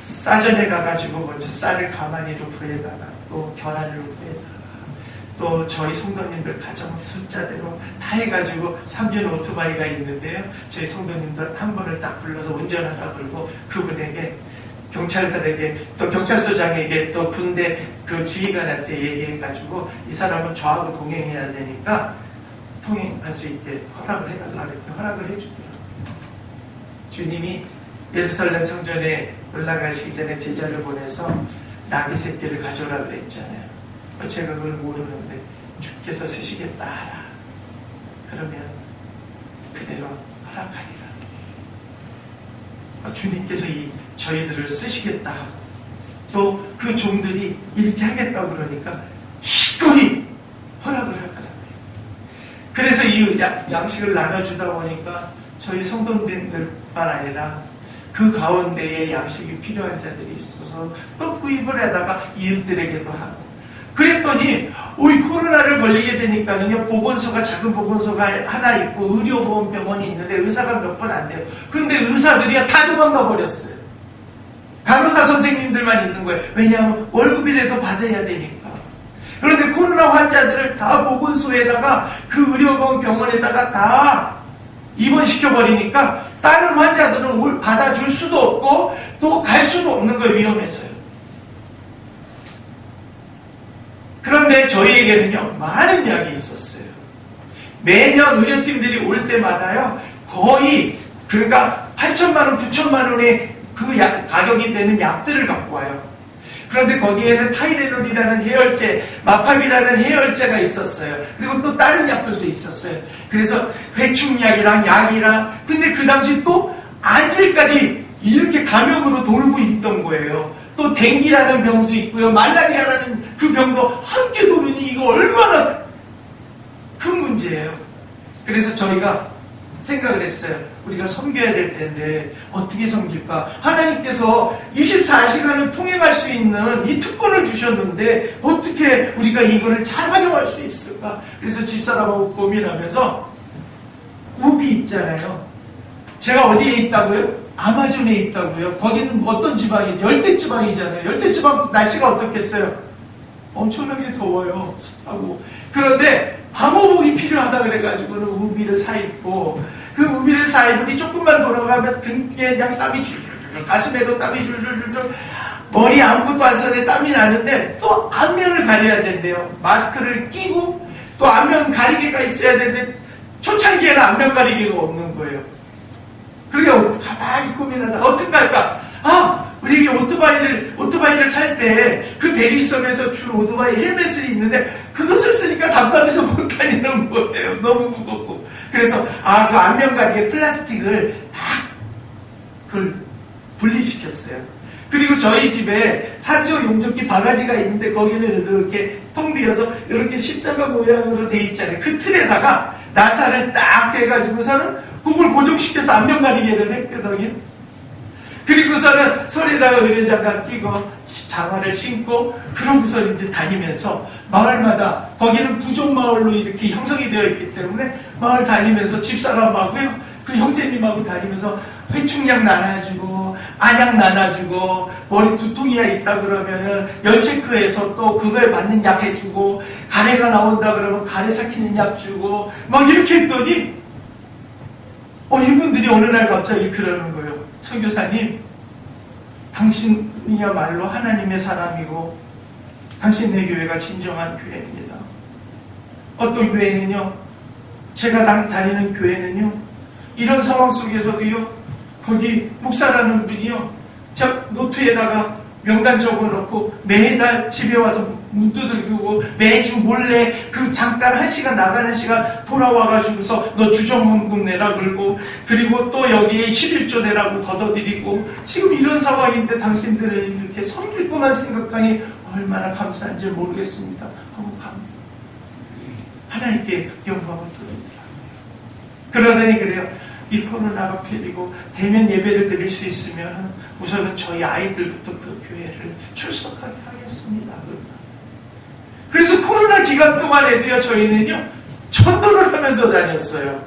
싸전에 가가지고 먼저 쌀을 가마니로 부에다가 또 계란을 부에다가 또 저희 성도님들 가정 숫자대로 다 해가지고 3륜 오토바이가 있는데요. 저희 성도님들 한 분을 딱 불러서 운전하라 그러고 그분에게 경찰들에게 또 경찰서장에게 또 군대 그 지휘관한테 얘기해가지고 이 사람은 저하고 동행해야 되니까 통행할 수 있게 허락을 해달라 그랬더니 허락을 해주더라고요. 주님이 예루살렘 성전에 올라가시기 전에 제자를 보내서 나귀 새끼를 가져오라 그랬잖아요. 제가 그걸 모르는데 주께서 쓰시겠다 하라. 그러면 그대로 허락하리라. 주님께서 저희들을 쓰시겠다 하고 또 그 종들이 이렇게 하겠다고 그러니까 기꺼이 허락을 하더라고요. 그래서 이 양식을 나눠주다 보니까 저희 성도님들뿐만 아니라 그 가운데에 양식이 필요한 자들이 있어서 또 구입을 하다가 이웃들에게도 하고 그랬더니 코로나를 걸리게 되니까는요, 보건소가 작은 보건소가 하나 있고 의료보험병원이 있는데 의사가 몇 번 안 돼요. 근데 의사들이 다 도망가 버렸어요. 간호사 선생님들만 있는 거예요. 왜냐하면 월급이라도 받아야 되니까. 그런데 코로나 환자들을 다 보건소에다가 그 의료보험 병원에다가 다 입원시켜버리니까 다른 환자들은 받아줄 수도 없고 또 갈 수도 없는 거예요. 위험해서요. 그런데 저희에게는요, 많은 약이 있었어요. 매년 의료팀들이 올 때마다요, 거의, 그러니까 8천만원, 9천만원의 그 가격이 되는 약들을 갖고 와요. 그런데 거기에는 타이레놀이라는 해열제, 마팝이라는 해열제가 있었어요. 그리고 또 다른 약들도 있었어요. 그래서 회충약이랑 약이랑, 근데 그 당시 또 안질까지 이렇게 감염으로 돌고 있던 거예요. 또 댕기라는 병도 있고요. 말라리아라는 그 병도 함께 도르니 이거 얼마나 큰 문제예요. 그래서 저희가 생각을 했어요. 우리가 섬겨야 될 텐데 어떻게 섬길까? 하나님께서 24시간을 통행할 수 있는 이 특권을 주셨는데 어떻게 우리가 이거를 잘 활용할 수 있을까? 그래서 집사람하고 고민하면서 우비 있잖아요. 제가 어디에 있다고요? 아마존에 있다고요. 거기는 어떤 지방이죠? 열대지방이잖아요. 열대지방 날씨가 어떻겠어요? 엄청나게 더워요. 습하고. 그런데 방호복이 필요하다 그래가지고는 우비를 사입고 그 우비를 사입으니 조금만 돌아가면 등에 그냥 땀이 줄줄줄, 가슴에도 땀이 줄줄줄, 머리 아무것도 안 써도 땀이 나는데 또 앞면을 가려야 된대요. 마스크를 끼고 또 앞면 가리개가 있어야 되는데 초창기에는 앞면 가리개가 없는 거예요. 그러니까 가만히 고민하다 어떻게 할까? 우리 오토바이를 탈 때 그 대리석에서 준 오토바이 헬멧이 있는데 그것을 쓰니까 답답해서 못 다니는 거예요. 너무 무겁고. 그래서 그 앞면 가리개 플라스틱을 다 그걸 분리시켰어요. 그리고 저희 집에 산소 용접기 바가지가 있는데 거기는 이렇게 통 비어서 이렇게 십자가 모양으로 돼 있잖아요. 그 틀에다가 나사를 딱 해가지고서는 그걸 고정시켜서 앞면 가리개를 했거든요. 그리고서는 손에다가 의료장갑 끼고 장화를 신고 그러고서 이제 다니면서 마을마다 거기는 부족마을로 이렇게 형성이 되어 있기 때문에 마을 다니면서 집사람하고요 그 형제님하고 다니면서 회충약 나눠주고 안약 나눠주고 머리 두통이야 있다 그러면은 열 체크해서 또 그거에 맞는 약 해주고 가래가 나온다 그러면 가래 삭히는 약 주고 막 이렇게 했더니 이분들이 어느 날 갑자기 그러는 거예요. 선교사님, 당신이야말로 하나님의 사람이고 당신네 교회가 진정한 교회입니다. 어떤 교회는요, 제가 다니는 교회는요, 이런 상황 속에서도요, 거기 목사라는 분이요, 노트에다가 명단 적어놓고 매달 집에 와서 문 두들기고 매주 몰래 그 잠깐 1시간 나가는 시간 돌아와가지고서 너 주정헌금 내라 그러고, 그리고 또 여기에 11조 내라고 걷어들이고, 지금 이런 상황인데 당신들은 이렇게 섬길 뿐만 생각하니 얼마나 감사한지 모르겠습니다 하고 갑니다. 하나님께 영광을 돌립니다. 그러더니 그래요. 이 코로나가 풀리고 대면 예배를 드릴 수 있으면 우선은 저희 아이들부터 그 교회를 출석하게 하겠습니다. 그래서 코로나 기간 동안에도요, 저희는요, 전도를 하면서 다녔어요.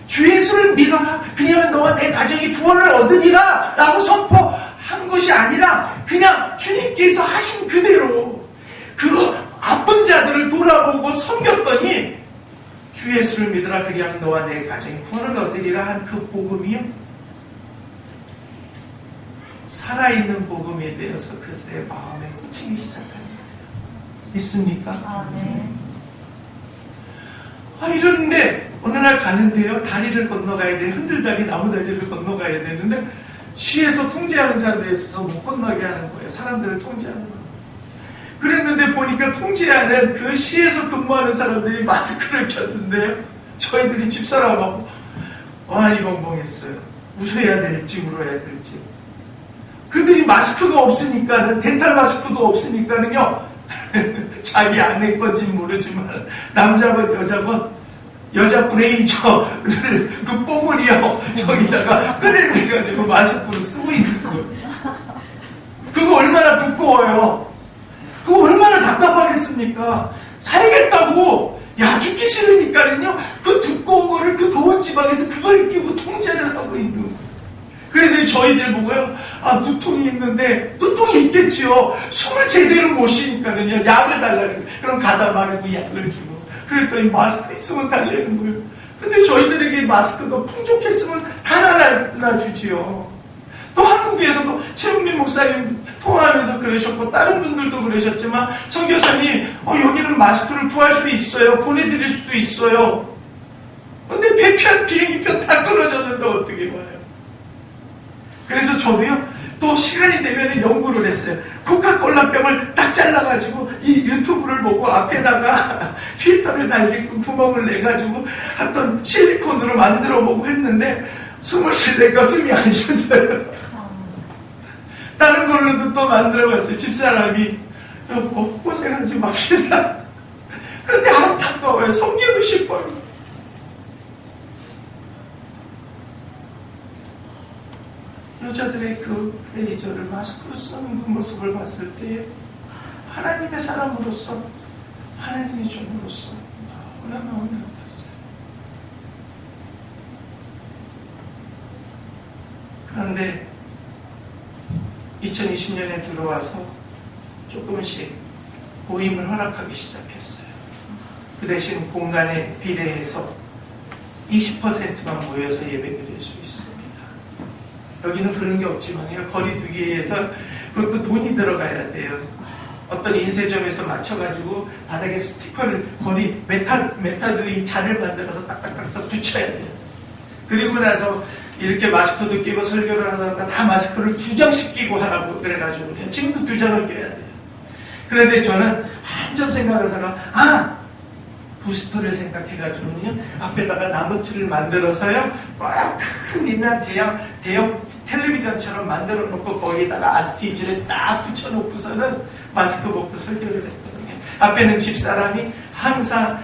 주 예수를 믿어라. 그냥 너와 내 가정이 구원을 얻으리라 라고 선포한 것이 아니라 그냥 주님께서 하신 그대로 그 아픈 자들을 돌아보고 섬겼더니 주 예수를 믿으라. 그냥 너와 내 가정이 구원을 얻으리라 한 그 복음이요, 살아있는 복음이 되어서 그들의 마음에 꽂히기 시작합니다. 믿습니까? 네. 이러는데 어느 날 가는데요, 다리를 건너가야 돼. 흔들다리 나무 다리를 건너가야 되는데 시에서 통제하는 사람들에 있어서 못 건너게 하는 거예요. 사람들을 통제하는 거예요. 그랬는데 보니까 통제하는 그 시에서 근무하는 사람들이 마스크를 켰는데요, 저희들이 집사람하고 어안이 벙벙했어요. 웃어야 될지 울어야 될지. 그들이 마스크가 없으니까는, 덴탈 마스크도 없으니까는요, 자기 아내 건지 모르지만 남자건 여자건 여자 브레이저를 그 뽕을요 여기다가 끈을 매가지고 마스크로 쓰고 있는 거예요. 그거 얼마나 두꺼워요. 그거 얼마나 답답하겠습니까? 살겠다고, 죽기 싫으니까는요, 그 두꺼운 거를 그 더운 지방에서 그걸 끼고 통제를 하고 있는 거예요. 그런데 저희들 보고요, 두통이 있는데, 두통이 있겠지요. 숨을 제대로 못 쉬니까는요, 약을 달라는 거예요. 그럼 가다 말고 약을 주고. 그랬더니 마스크 있으면 달라는 거예요. 근데 저희들에게 마스크가 풍족했으면 하나 주지요. 또 한국에서도 최은민 목사님 통화하면서 그러셨고, 다른 분들도 그러셨지만, 선교사님, 여기는 마스크를 구할 수 있어요. 보내드릴 수도 있어요. 근데 배편, 비행기편 다 끊어졌는데 어떻게 봐요? 그래서 저도요, 또 시간이 되면 연구를 했어요. 코카콜라 병을 딱 잘라가지고 이 유튜브를 보고 앞에다가 필터를 달게끔 구멍을 내가지고 어떤 실리콘으로 만들어보고 했는데 숨을 쉬니까 숨이 안 쉬어져요. 다른 걸로도 또 만들어봤어요. 집사람이 여보 고생하지 맙시다. 그런데 안타까워요. 섬기고 싶어요. 여자들의 그 브레이저를 마스크로 쓰는 그 모습을 봤을 때 하나님의 사람으로서, 하나님의 종으로서 너무나 아팠어요. 그런데 2020년에 들어와서 조금씩 보임을 허락하기 시작했어요. 그 대신 공간에 비례해서 20%만 모여서 예배드릴 수 있습니다. 여기는 그런 게 없지만요, 거리두기에 의해서 그것도 돈이 들어가야 돼요. 어떤 인쇄점에서 맞춰가지고 바닥에 스티커를 메타드의 잔을 만들어서 딱딱딱딱 붙여야 돼요. 그리고 나서 이렇게 마스크도 끼고 설교를 하다가 다 마스크를 2장씩 끼고 하라고 그래가지고요. 지금도 2장을 껴야 돼요. 그런데 저는 한점 생각하다가 부스터를 생각해가지고요, 앞에다가 나무 틀을 만들어서요, 큰 있는 대형 텔레비전처럼 만들어 놓고 거기다가 아스티지를 딱 붙여놓고서는 마스크 벗고 설교를 했거든요. 앞에는 집사람이 항상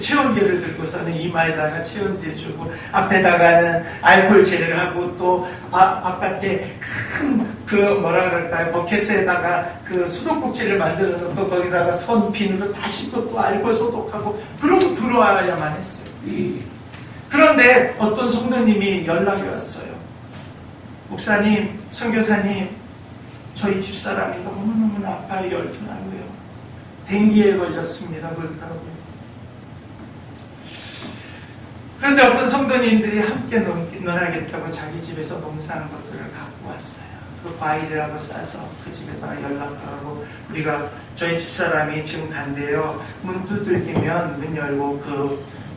체온계를 들고서는 이마에다가 체온제 주고, 앞에다가는 알코올 젤을 하고, 또 바깥에 큰 버켓에다가 수도꼭지를 만들어 놓고 거기다가 손 비누로 다 씻고 또 알코올 소독하고, 그러고 들어와야만 했어요. 그런데 어떤 성도님이 연락이 왔어요. 목사님, 선교사님, 저희 집사람이 너무너무 아파요. 열통하고요. 댕기에 걸렸습니다. 그러더라고요. 그런데 어떤 성도님들이 함께 논하겠다고 자기 집에서 농사한 것들을 갖고 왔어요. 그 과일이라고 싸서 그 집에다가 연락하고, 우리가 저희 집사람이 지금 간대요. 문 두들기면 문 열고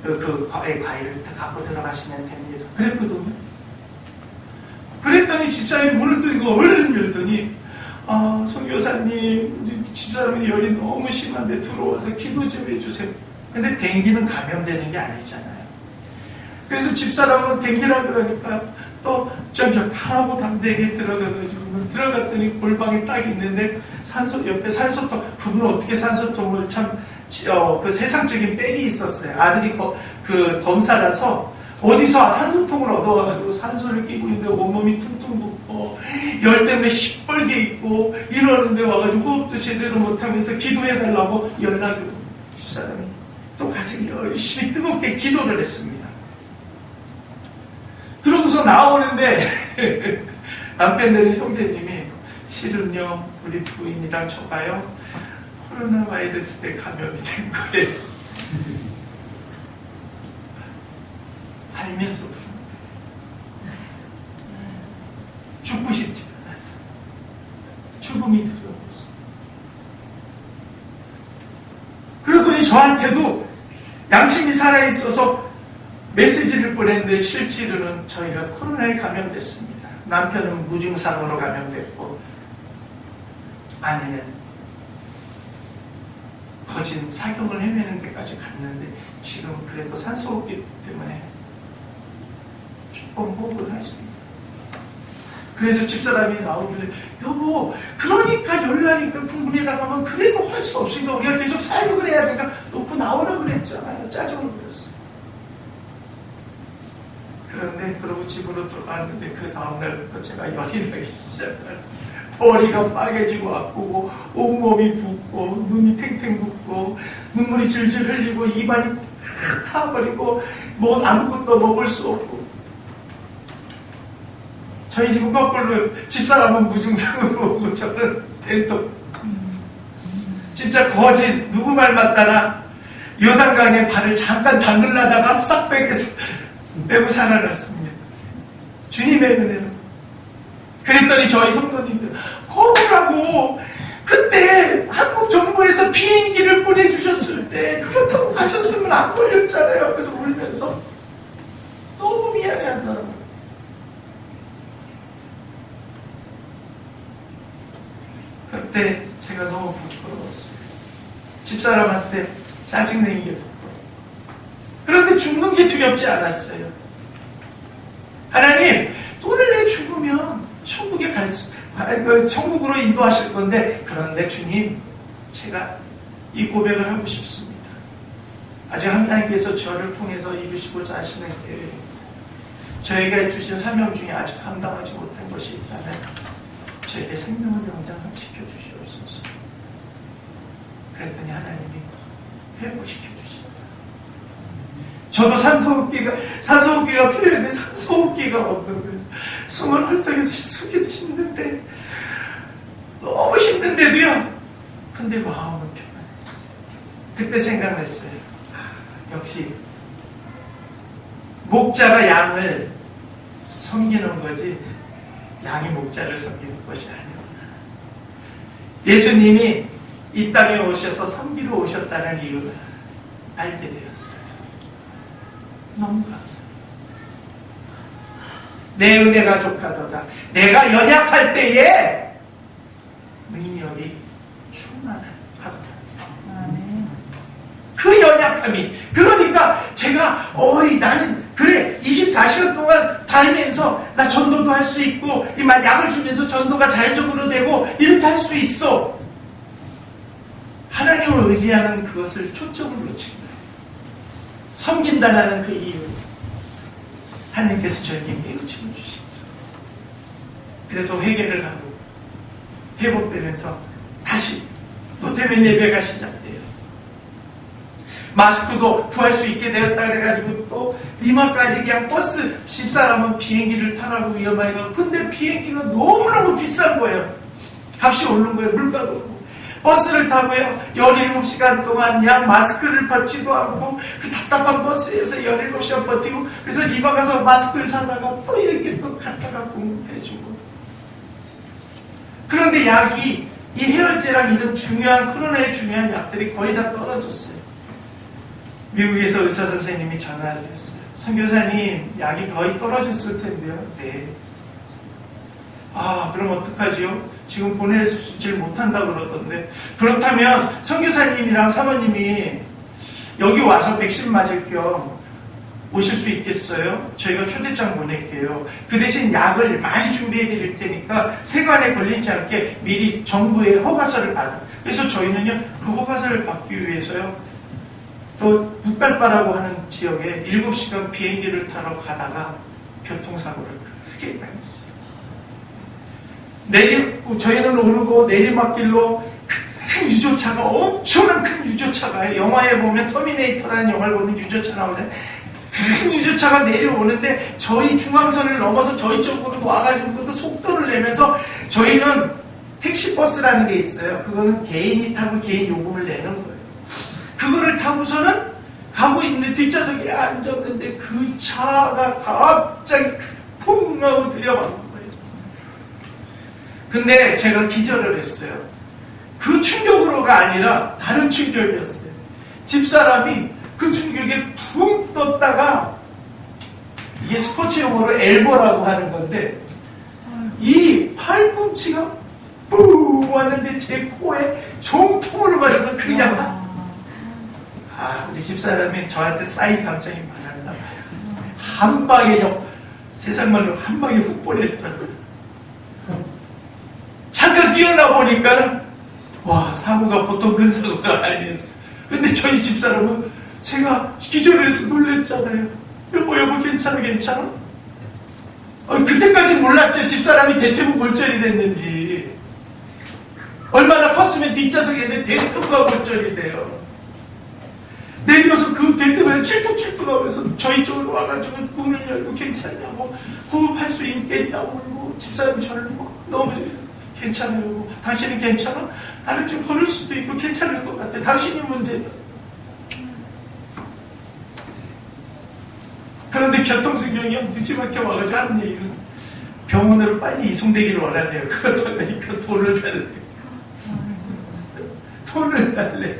그 과일을 갖고 들어가시면 됩니다. 그랬거든요. 그랬더니 집사람이 문을 뚫고 얼른 열더니, 선교사님, 집사람이 열이 너무 심한데 들어와서 기도 좀 해주세요. 근데 댕기는 감염되는 게 아니잖아요. 그래서 집사람은 댕기라 그러니까 또 저기 하고 담대하게 들어갔더니 골방이 딱 있는데 옆에 산소통, 그분은 어떻게 산소통을 그 세상적인 백이 있었어요. 아들이 그 검사라서 어디서 산소통을 얻어와가지고 산소를 끼고 있는데 온몸이 퉁퉁 붓고 열 때문에 시뻘게 있고 이러는데 와가지고 호흡도 제대로 못하면서 기도해달라고 연락이 오고, 집사람이 또 가서 열심히 뜨겁게 기도를 했습니다. 그러고서 나오는데 남편 되는 형제님이, 실은요 우리 부인이랑 저가요 코로나 바이러스 때 감염이 된 거예요. 알면서 그런 거예요. 죽고 싶지 않아서, 죽음이 두려워서. 그러더니 저한테도 양심이 살아있어서 메시지를 보냈는데, 실제로는 저희가 코로나에 감염됐습니다. 남편은 무증상으로 감염됐고 아내는 거진 사경을 헤매는 데까지 갔는데 지금 그래도 산소호흡기 때문에 조금 호흡을 할 수 있어요. 그래서 집사람이 나오길래, 여보, 그러니까 열나니까 문에다 가면 그래도 할 수 없으니까 우리가 계속 사역을 해야 되니까 놓고 나오라 그랬잖아요. 짜증을 부렸어요. 그런데 그러고 집으로 들어왔는데 그 다음날부터 제가 열이 나기 시작해요. 머리가 빠개지고 아프고 온몸이 붓고 눈이 탱탱 붓고 눈물이 질질 흘리고 입안이 타버리고 뭐 아무것도 먹을 수 없고. 저희 집은 거꾸로, 집사람은 무증상으로 오고 저는 댄떡. 진짜 거짓, 누구 말 맞다나 요단강에 발을 잠깐 담글라다가 싹 빼고 살아났습니다. 주님의 은혜로. 그랬더니 저희 성도님들 허무라고, 그때 한국 정부에서 비행기를 보내주셨을 때 그거 타고 가셨으면 안 걸렸잖아요. 그래서 울면서 너무 미안해하더라고요. 그때 제가 너무 부끄러웠어요. 집사람한테 짜증내는 게 부끄러워요. 그런데 죽는 게 두렵지 않았어요. 하나님, 오늘 내 죽으면 천국에 천국으로 인도하실 건데, 그런데 주님, 제가 이 고백을 하고 싶습니다. 아직 하나님께서 저를 통해서 이루시고자 하시는 계획, 저에게 주신 사명 중에 아직 감당하지 못한 것이 있다면 저에게 생명을 연장시켜 주시옵소서. 그랬더니 하나님이 회복시켜 주시더라고요. 저도 산소호흡기가 필요했는데 산소호흡기가 없는 거예요. 숨을 헐떡여서 숨기도 힘든데, 너무 힘든데도요. 근데 마음은 평안했어요. 그때 생각났어요. 역시 목자가 양을 섬기는 거지 양이 목자를 섬기는 것이 아니구나. 예수님이 이 땅에 오셔서 섬기러 오셨다는 이유를 알게 되었어요. 너무 감사합니다. 내 은혜가 족하도다. 내가 연약할 때에 능력이 충만하다. 그 연약함이, 그러니까 제가 나는 그래 24시간 동안 달면서 나 전도도 할 수 있고 이만 약을 주면서 전도가 자연적으로 되고 이렇게 할 수 있어. 하나님을 의지하는 그것을 초점을 놓친 거예요. 섬긴다라는 그 이유, 하나님께서 저에게 매우 지켜주시더라고요. 그래서 회개를 하고 회복되면서 다시 또 대면 예배가 시작돼요. 마스크도 구할 수 있게 되었다 그래가지고 또 리마까지 그냥 버스, 집사람은 비행기를 타라고 위험하니까. 근데 비행기가 너무너무 비싼 거예요. 값이 오른 거예요. 물가도 오르고. 버스를 타고요 17시간 동안 양 마스크를 벗지도 않고 그 답답한 버스에서 17시간 버티고, 그래서 리바 가서 마스크를 사다가 또 이렇게 또 갖다가 공급해주고. 그런데 약이, 이 해열제랑 이런 중요한, 코로나에 중요한 약들이 거의 다 떨어졌어요. 미국에서 의사 선생님이 전화를 했어요. 선교사님, 약이 거의 떨어졌을 텐데요. 네. 아, 그럼 어떡하지요? 지금 보내질 못한다고 그러던데. 그렇다면 선교사님이랑 사모님이 여기 와서 백신 맞을 겸 오실 수 있겠어요? 저희가 초대장 보낼게요. 그 대신 약을 많이 준비해 드릴 테니까 세관에 걸리지 않게 미리 정부의 허가서를 받아. 그래서 저희는요, 그 허가서를 받기 위해서요, 또 북발바라고 하는 지역에 7시간 비행기를 타러 가다가 교통사고를 크게 당했어요. 저희는 오르고 내리막길로 큰 유조차가, 엄청난 큰 유조차가, 영화에 보면 터미네이터라는 영화를 보면 유조차 나오잖아요. 큰 유조차가 내려오는데 저희 중앙선을 넘어서 저희 쪽으로 와가지고 그것도 속도를 내면서, 저희는 택시버스라는 게 있어요. 그거는 개인이 타고 개인 요금을 내는 거예요. 그거를 타고서는 가고 있는데 뒷좌석에 앉았는데 그 차가 갑자기 쿵 하고 들여박는 거예요. 근데 제가 기절을 했어요. 그 충격으로가 아니라 다른 충격이었어요. 집사람이 그 충격에 붕 떴다가, 이게 스포츠 용어로 엘보라고 하는 건데, 이 팔꿈치가 뿡 왔는데 제 코에 정통을 맞아서 그냥, 우리 집사람이 저한테 쌓인 감정이 많았나 봐요. 한 방에, 세상말로 한 방에 훅 보내더라고요. 잠깐 뛰어나 보니까는, 와, 사고가 보통 큰 사고가 아니었어. 근데 저희 집사람은 제가 기절해서 놀랬잖아요. 여보 괜찮아? 그때까지 몰랐죠. 집사람이 대퇴부 골절이 됐는지. 얼마나 컸으면 뒷좌석에 있는 대퇴부가 골절이 돼요. 내려서 그 대퇴부에 찔뚝찔뚝하면서 저희 쪽으로 와가지고 문을 열고 괜찮냐고, 호흡할 수 있겠냐고, 집사람이 저를 너무 괜찮아요. 당신은 괜찮아? 나는 좀 걸을 수도 있고 괜찮을 것 같아. 당신이 문제다. 그런데 교통수경이 늦지막혀 와가지고 하는 얘기는 병원으로 빨리 이송되기를 원하네요. 그러다 보니까 돈을 달래요. 돈을 달래요.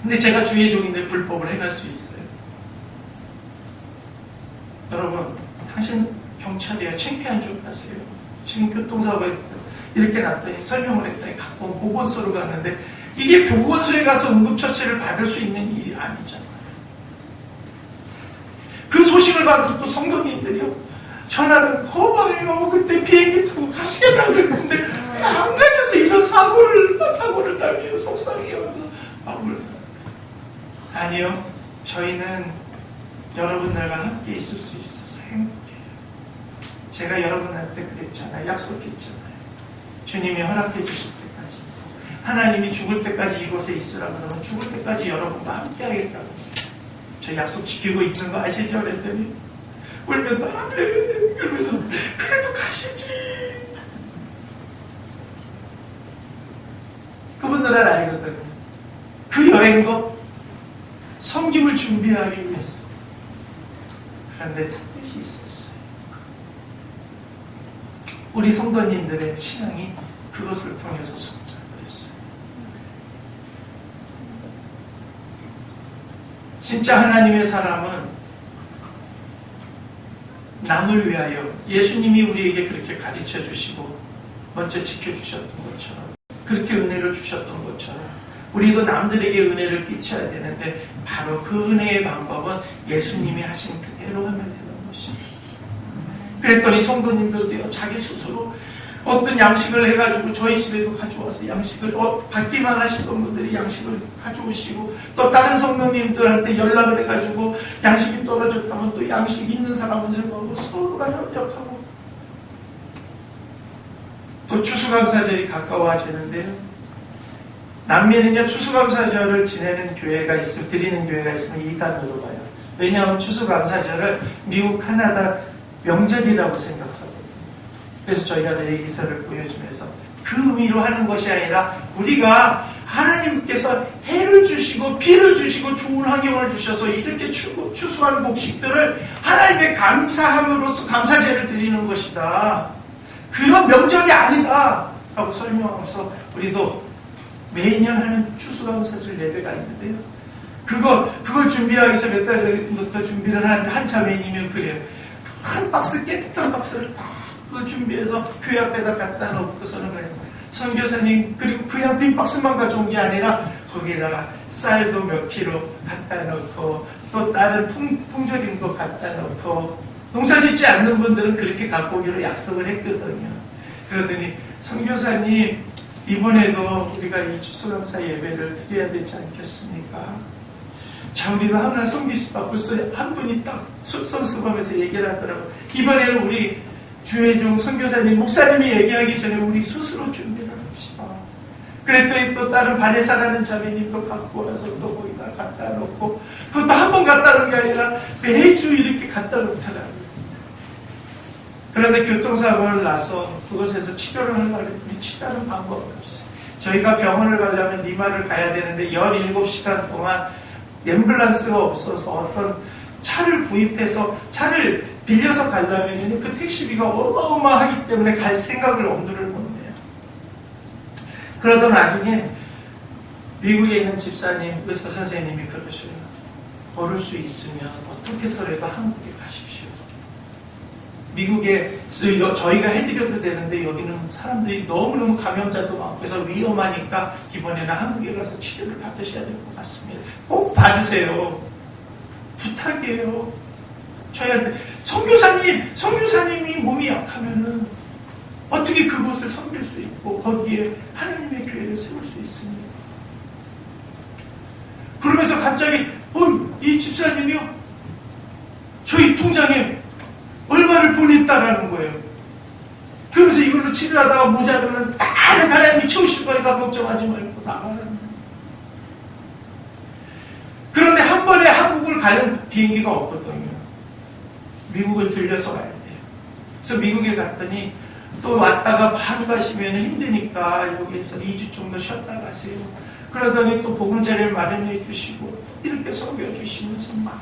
근데 제가 주의 종인데 불법을 행할 수 있어요. 여러분, 당신 경찰이야. 창피한 줄 아세요? 지금 교통사고에 이렇게 났더니 설명을 했더니 갖고 온 보건소로 갔는데, 이게 보건소에 가서 응급처치를 받을 수 있는 일이 아니잖아요. 그 소식을 받은 또 성도님들이요, 전화를 거봐요. 그때 비행기 타고 가시겠다고 그랬는데 안 가셔서 이런 사고를 당해요. 속상해요. 아니요, 저희는 여러분들과 함께 있을 수 있어서 행복해요. 제가 여러분한테 그랬잖아요. 약속했잖아요. 주님이 허락해 주실 때까지, 하나님이 죽을 때까지 이곳에 있으라 그러면 죽을 때까지 여러분과 함께 하겠다고. 저 약속 지키고 있는 거 아시죠? 그랬더니 울면서 그러면서 그래도 가시지. 그분들은 알거든요. 그 여행도 섬김을 준비하기 위해서. 그런데 뜻이 있었어요. 우리 성도님들의 신앙이 그것을 통해서 성장했어요. 진짜 하나님의 사람은 남을 위하여, 예수님이 우리에게 그렇게 가르쳐 주시고 먼저 지켜주셨던 것처럼, 그렇게 은혜를 주셨던 것처럼 우리도 남들에게 은혜를 끼쳐야 되는데, 바로 그 은혜의 방법은 예수님이 하신 그대로 하면 되는 것입니다. 그랬더니 성도님들도요, 자기 스스로 어떤 양식을 해가지고 저희 집에도 가져와서 양식을, 받기만 하시던 분들이 양식을 가져오시고, 또 다른 성도님들한테 연락을 해가지고 양식이 떨어졌다면 또 양식 있는 사람은 들고 서로가 협력하고. 또 추수감사절이 가까워지는데요, 남미는요, 추수감사절을 지내는 교회가 있으면, 드리는 교회가 있으면 이단으로 봐요. 왜냐하면 추수감사절을 미국, 카나다 명절이라고 생각하거든요. 그래서 저희가 내기서를 보여주면서 그 의미로 하는 것이 아니라 우리가 하나님께서 해를 주시고 비를 주시고 좋은 환경을 주셔서 이렇게 추수한 곡식들을 하나님께 감사함으로써 감사제를 드리는 것이다. 그런 명절이 아니다 라고 설명하면서 우리도 매년 하는 추수감사절 예배가 있는데요. 그걸 준비하기 위해서 몇 달 전부터 준비를 한 자매님이 그래요. 한 박스, 깨끗한 박스를 다 준비해서 교회 앞에다 갖다 놓고서는 그래요. 선교사님, 그리고 그냥 빈 박스만 가져온 게 아니라 거기에다가 쌀도 몇 킬로 갖다 놓고 또 다른 통조림도 갖다 놓고 농사 짓지 않는 분들은 그렇게 갖고 오기로 약속을 했거든요. 그러더니 선교사님, 이번에도 우리가 이 추수감사 예배를 드려야 되지 않겠습니까? 자, 우리도 하나 섬기시다 벌써 한 분이 딱 솔선수범해서 얘기를 하더라고요. 이번에는 우리 주혜종 선교사님, 목사님이 얘기하기 전에 우리 스스로 준비를 합시다. 그랬더니 또 다른 바네사라는 자매님도 갖고 와서 또 거기다 갖다 놓고, 그것도 한 번 갖다 놓은 게 아니라 매주 이렇게 갖다 놓더라고요. 그런데 교통사고를 나서 그곳에서 치료를 하려고 했더니 치료하는 방법이 없어요. 저희가 병원을 가려면 리마를 가야 되는데 17시간 동안 앰뷸런스가 없어서 어떤 차를 구입해서 차를 빌려서 가려면 그 택시비가 어마어마하기 때문에 갈 생각을 엄두를 못 내요. 그러던 나중에 미국에 있는 집사님, 의사 선생님이 그러셔요. 걸을 수 있으면 어떻게 해서라도 한국에 가십시오. 미국에 저희가 해드려도 되는데 여기는 사람들이 너무너무 감염자도 많고 해서 위험하니까 이번에는 한국에 가서 치료를 받으셔야 될 것 같습니다. 꼭 받으세요. 부탁이에요. 저희한테 선교사님이 몸이 약하면은 어떻게 그곳을 섬길 수 있고 거기에 하나님의 교회를 세울 수 있습니까? 그러면서 갑자기 이 집사님이요, 저희 통장에 얼마를 보냈다라는 거예요. 그러면서 이걸로 치료하다가 모자르면 하나님이 채우실 거니까 걱정하지 말고 나가라는 거예요. 그런데 한 번에 한국을 가는 비행기가 없거든요. 미국을 들려서 가야 돼요. 그래서 미국에 갔더니 또 왔다가 바로 가시면 힘드니까 여기에서 2주 정도 쉬었다 가세요. 그러더니 또 보금자리를 마련해 주시고 이렇게 섬겨주시면서 막.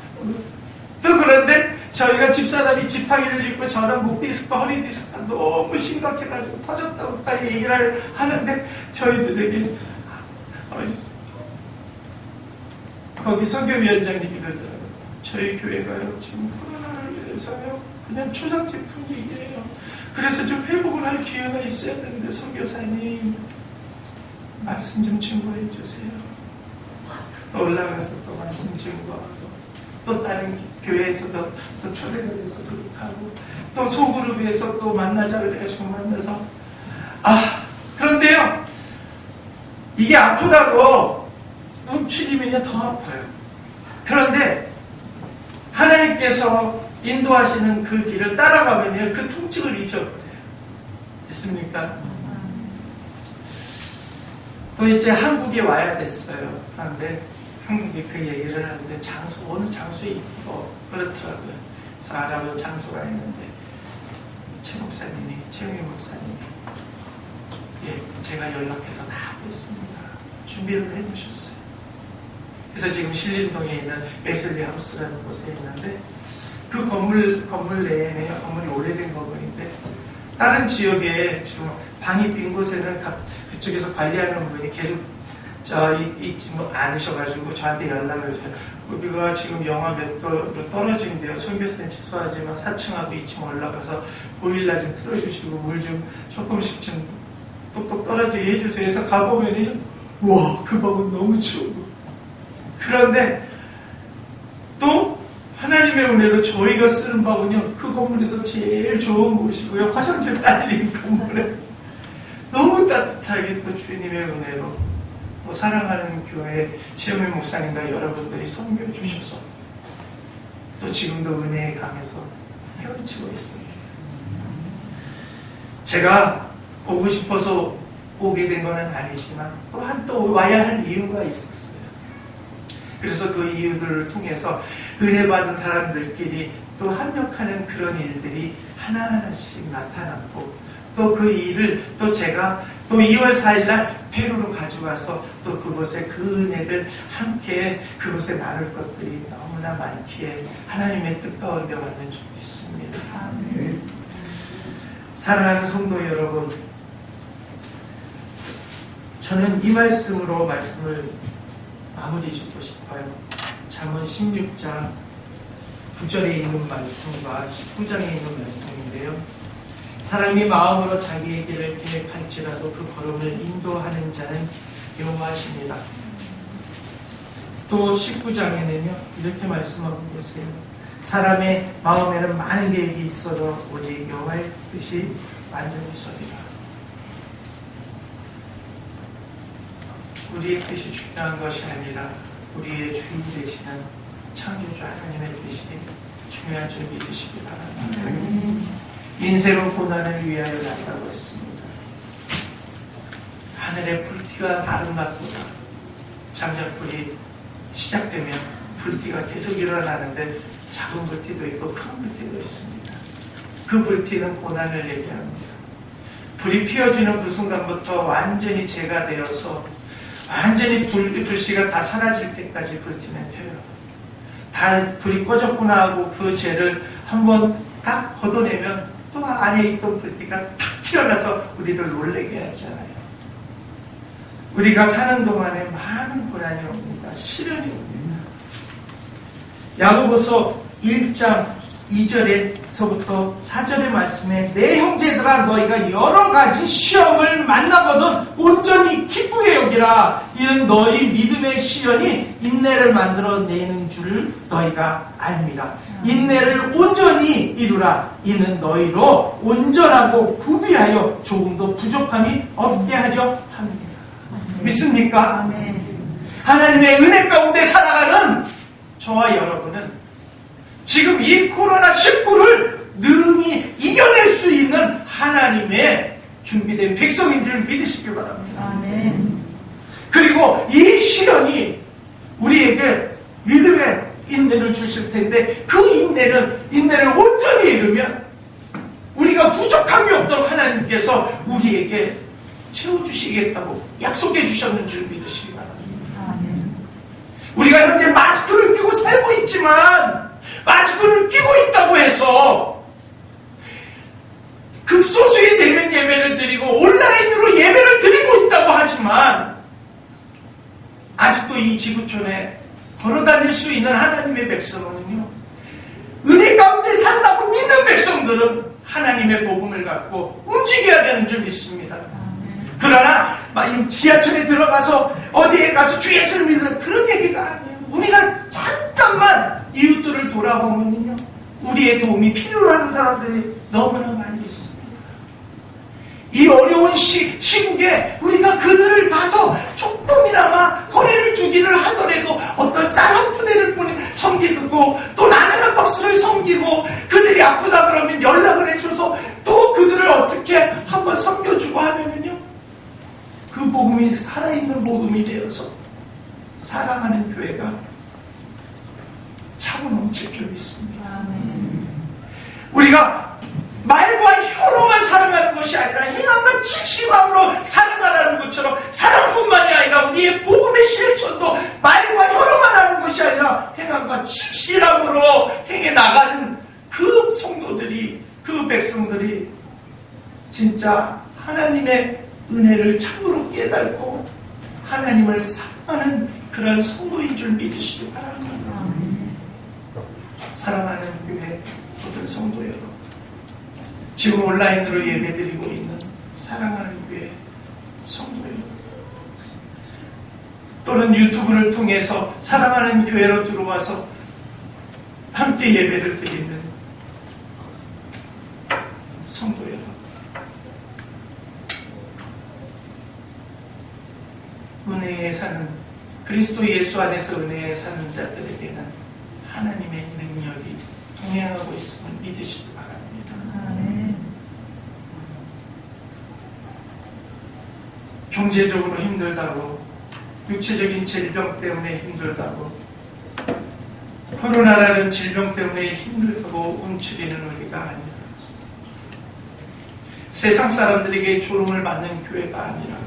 또 그런데 저희가 집사람이 지팡이를 짚고 저랑 목 디스크와 허리 디스크가 너무 심각해가지고 터졌다고까지 얘기를 하는데 저희들에게 거기 선교위원장님이 그러더라고요. 저희 교회가요 지금 코로나를 위해서요 그냥 초상집뿐이에요. 그래서 좀 회복을 할 기회가 있어야 되는데 선교사님 말씀 좀 증거해 주세요. 올라가서 또 말씀 증거하고 또 다른 교회에서도 또 초대를 해서 그렇게 하고 또 소그룹에서 또 만나자 그래가지고 만나서 그런데요 이게 아프다고 움츠리면 더 아파요. 그런데 하나님께서 인도하시는 그 길을 따라가면 그 통증을 잊어버려요. 있습니까? 또 이제 한국에 와야 됐어요. 그런데 한국에 그 얘기를 하는데 어느 장소에 있고 그렇더라고요. 그래서 알아본 장소가 있는데 최영희 목사님이 제가 연락해서 다 됐습니다. 준비를 해주셨어요. 그래서 지금 신림동에 있는 웨슬리 하우스라는 곳에 있는데 그 건물 내에 건물이 오래된 건물인데 다른 지역에 지금 방이 빈 곳에는 그쪽에서 관리하는 분이 계속 잊지 않으셔가지고 저한테 연락을 주세요. 우리가 지금 영하 몇 도로 떨어진대요. 선교사님 죄송하지만 4층하고 2층 올라가서 보일러 좀 틀어주시고 물 좀 조금씩 좀 똑똑 떨어지게 해주세요. 해서 가보면은 와, 그 방은 너무 추워. 그런데 또 하나님의 은혜로 저희가 쓰는 방은요 그 건물에서 제일 좋은 곳이고요. 화장실 딸린 건물에 너무 따뜻하게 또 주님의 은혜로 사랑하는 교회 최영민 목사님과 여러분들이 섬겨주셔서 또 지금도 은혜에 강해서 헤엄치고 있습니다. 제가 오고 싶어서 오게 된 건 아니지만 또 와야 할 이유가 있었어요. 그래서 그 이유들을 통해서 은혜 받은 사람들끼리 또 합력하는 그런 일들이 하나하나씩 나타났고 또 그 일을 또 제가 또 2월 4일날 페루로 가져와서 또 그곳에 그 은혜를 함께 그곳에 나눌 것들이 너무나 많기에 하나님의 뜻 가운데 왔는 줄 믿습니다. 사랑하는 성도 여러분, 저는 이 말씀으로 말씀을 마무리 짓고 싶어요. 잠언 16장 9절에 있는 말씀과 19장에 있는 말씀인데요. 사람이 마음으로 자기의 길을 계획할지라도 그 걸음을 인도하는 자는 여호와시니라. 또 19장에는요 이렇게 말씀하고 계세요. 사람의 마음에는 많은 계획이 있어도 오직 여호와의 뜻이 완전히 서리라. 우리의 뜻이 중요한 것이 아니라 우리의 주인 되시는 창조주 하나님의 뜻이 중요한 줄 믿으시기 바랍니다. 인생은 고난을 위하여 난다고 했습니다. 하늘의 불띠가 아름답보다 장작불이 시작되면 불띠가 계속 일어나는데 작은 불띠도 있고 큰 불띠도 있습니다. 그 불띠는 고난을 얘기합니다. 불이 피어주는 그 순간부터 완전히 재가 되어서 완전히 불씨가 다 사라질 때까지 불띠는 튀어요. 다 불이 꺼졌구나 하고 그 재를 한번 딱 걷어내면 또 안에 있던 불띠가 탁 튀어나서 우리를 놀라게 하잖아요. 우리가 사는 동안에 많은 고난이 옵니다. 시련이 옵니다. 야고보서 1장 2절에서부터 4절의 말씀에 내 형제들아 너희가 여러 가지 시험을 만나거든 온전히 기쁘게 여기라. 이는 너희 믿음의 시련이 인내를 만들어내는 줄 너희가 압니다. 인내를 온전히 이루라. 이는 너희로 온전하고 구비하여 조금도 부족함이 없게 하려 합니다. 믿습니까? 아멘. 하나님의 은혜 가운데 살아가는 저와 여러분은 지금 이 코로나19를 능히 이겨낼 수 있는 하나님의 준비된 백성인 줄 믿으시기 바랍니다. 아멘. 그리고 이 시련이 우리에게 믿음의 인내를 주실 텐데 그 인내를 온전히 이루면 우리가 부족함이 없도록 하나님께서 우리에게 채워주시겠다고 약속해 주셨는 줄 믿으시기 바랍니다. 아멘. 우리가 현재 마스크를 끼고 살고 있지만 마스크를 끼고 있다고 해서 극소수의 대면 예배를 드리고 온라인으로 예배를 드리고 있다고 하지만 아직도 이 지구촌에 걸어다닐 수 있는 하나님의 백성은요, 은혜 가운데 산다고 믿는 백성들은 하나님의 복음을 갖고 움직여야 되는 줄 믿습니다. 그러나 지하철에 들어가서 어디에 가서 주 예수를 믿는 그런 얘기가 아니에요. 우리가 잠깐만 이웃들을 돌아보면요, 우리의 도움이 필요로 하는 사람들이 너무나 많이 있습니다. 이 어려운 시국에 우리가 그들을 가서 조금이나마 거리를 두기를 하더라도 어떤 쌀 한 푸대를 섬기고 또 라면 한 박스를 섬기고 그들이 아프다 그러면 연락을 해줘서 또 그들을 어떻게 한번 섬겨주고 하면은요, 그 복음이 살아있는 복음이 되어서 사랑하는 교회가 차고 넘칠 줄 믿습니다. 우리가 말과 혀로만 사랑하는 것이 아니라 행함과 진심으로 사랑하라는 것처럼 사랑뿐만이 아니라 우리의 복음의 실천도 말과 혀로만 하는 것이 아니라 행함과 진실함으로 행해 나가는 그 성도들이, 그 백성들이 진짜 하나님의 은혜를 참으로 깨닫고 하나님을 사랑하는 그런 성도인 줄 믿으시기 바랍니다. 사랑하는 교회 모든 성도 여러분, 지금 온라인으로 예배드리고 있는 사랑하는 교회 성도 여러분, 또는 유튜브를 통해서 사랑하는 교회로 들어와서 함께 예배를 드리는 성도 여러분, 은혜에 사는, 그리스도 예수 안에서 은혜에 사는 자들에게는 하나님의 능력이 동행하고 있음을 믿으시기 바랍니다. 경제적으로 힘들다고, 육체적인 질병 때문에 힘들다고, 코로나라는 질병 때문에 힘들다고 움츠리는 우리가 아니라 세상 사람들에게 조롱을 받는 교회가 아니라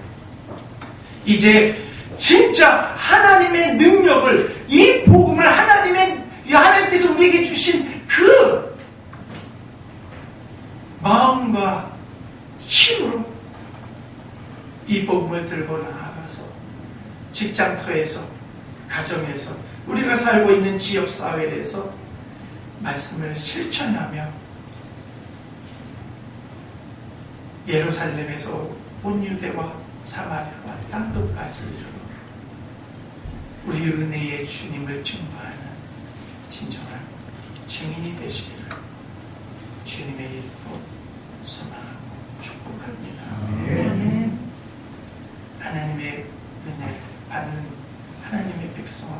이제 진짜 하나님의 능력을, 이 복음을 하나님께서 우리에게 주신 그 마음과 힘으로 이 복음을 들고 나아가서 직장터에서, 가정에서, 우리가 살고 있는 지역사회에서 말씀을 실천하며 예루살렘에서 온 유대와 사마리아와 땅끝까지 이르러 우리 은혜의 주님을 증거하는 진정한 증인이 되시기를 주님의 이름으로 소망하고 축복합니다. 하나님의 은혜를 받는 하나님의 백성은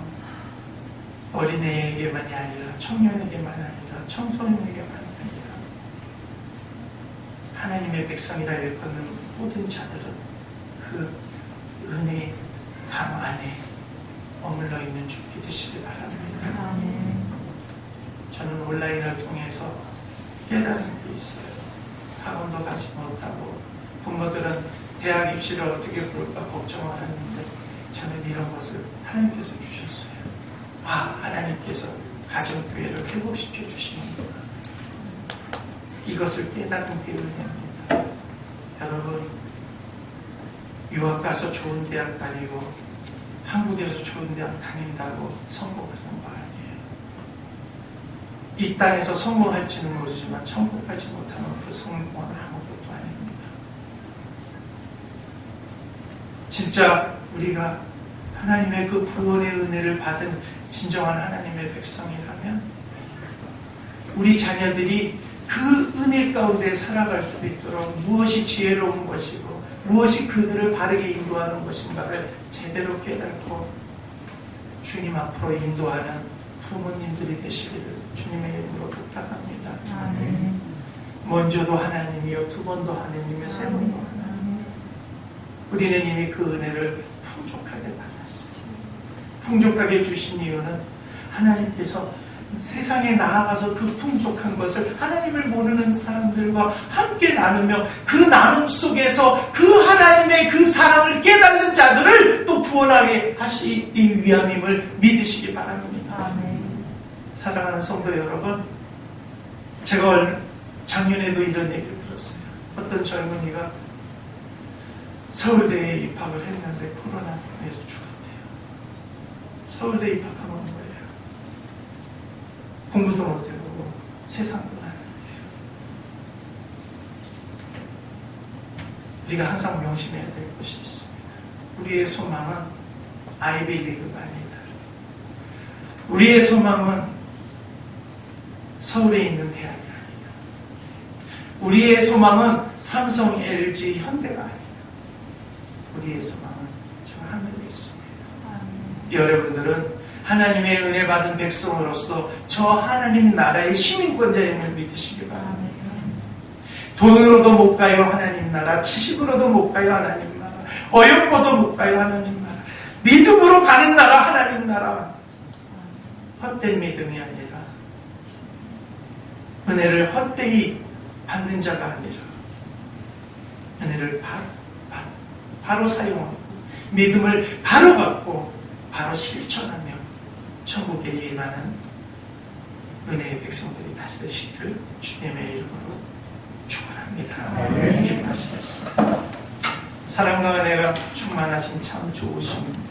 어린애에게만이 아니라 청년에게만 아니라 청소년에게만 아니라 하나님의 백성이라 일컫는 모든 자들은 그 은혜의 강 안에 머물러 있는 주께 되시길 바랍니다. 저는 온라인을 통해서 깨달은 게 있어요. 학원도 가지 못하고 부모들은 대학 입시를 어떻게 볼까 걱정을 하는데 저는 이런 것을 하나님께서 주셨어요. 하나님께서 가정교회를 회복시켜 주시는구나. 이것을 깨닫는 게 은혜입니다. 여러분, 유학 가서 좋은 대학 다니고 한국에서 좋은 대학 다닌다고 성공하는 거 아니에요. 이 땅에서 성공할지는 모르지만 천국 가지 못하는 그 성공은 아무것도 아닙니다. 진짜 우리가 하나님의 그 구원의 은혜를 받은 진정한 하나님의 백성이라면 우리 자녀들이 그 은혜 가운데 살아갈 수 있도록 무엇이 지혜로운 것이고 무엇이 그들을 바르게 인도하는 것인가를 제대로 깨닫고 주님 앞으로 인도하는 부모님들이 되시기를 주님의 이름으로 부탁합니다. 먼저도 하나님이요, 두 번도 하나님이요, 세 번도 하나님. 우리는 이미 그 은혜를 풍족하게 받았습니다. 풍족하게 주신 이유는 하나님께서 세상에 나아가서 그 풍족한 것을 하나님을 모르는 사람들과 함께 나누며 그 나눔 속에서 그 하나님의 그 사랑을 깨닫는 자들을 또 구원하게 하시기 위함임을 믿으시기 바랍니다. 사랑하는 성도 여러분, 제가 작년에도 이런 얘기를 들었어요. 어떤 젊은이가 서울대에 입학을 했는데 코로나에서 죽었대요. 서울대 입학하면 뭐예요? 공부도 못해보고 세상도 안 해요. 우리가 항상 명심해야 될 것이 있습니다. 우리의 소망은 아이비리그가 아니다. 우리의 소망은 서울에 있는 대학이 아니다. 우리의 소망은 삼성, LG, 현대가 아니다. 우리의 소망은 저 하늘에 있습니다. 여러분들은 하나님의 은혜 받은 백성으로서 저 하나님 나라의 시민권자임을 믿으시기 바랍니다. 돈으로도 못 가요 하나님 나라, 지식으로도 못 가요 하나님 나라, 어렵고도 못 가요 하나님 나라, 믿음으로 가는 나라 하나님 나라. 헛된 믿음이 아니라 은혜를 헛되이 받는 자가 아니라 은혜를 바로 사용하고 믿음을 바로 갖고 바로 실천하며 천국에 임하는 은혜의 백성들이 다시 되시기를 주님의 이름으로 축원합니다. 기도하시겠습니다. 사랑과 은혜가 충만하신 참 좋으신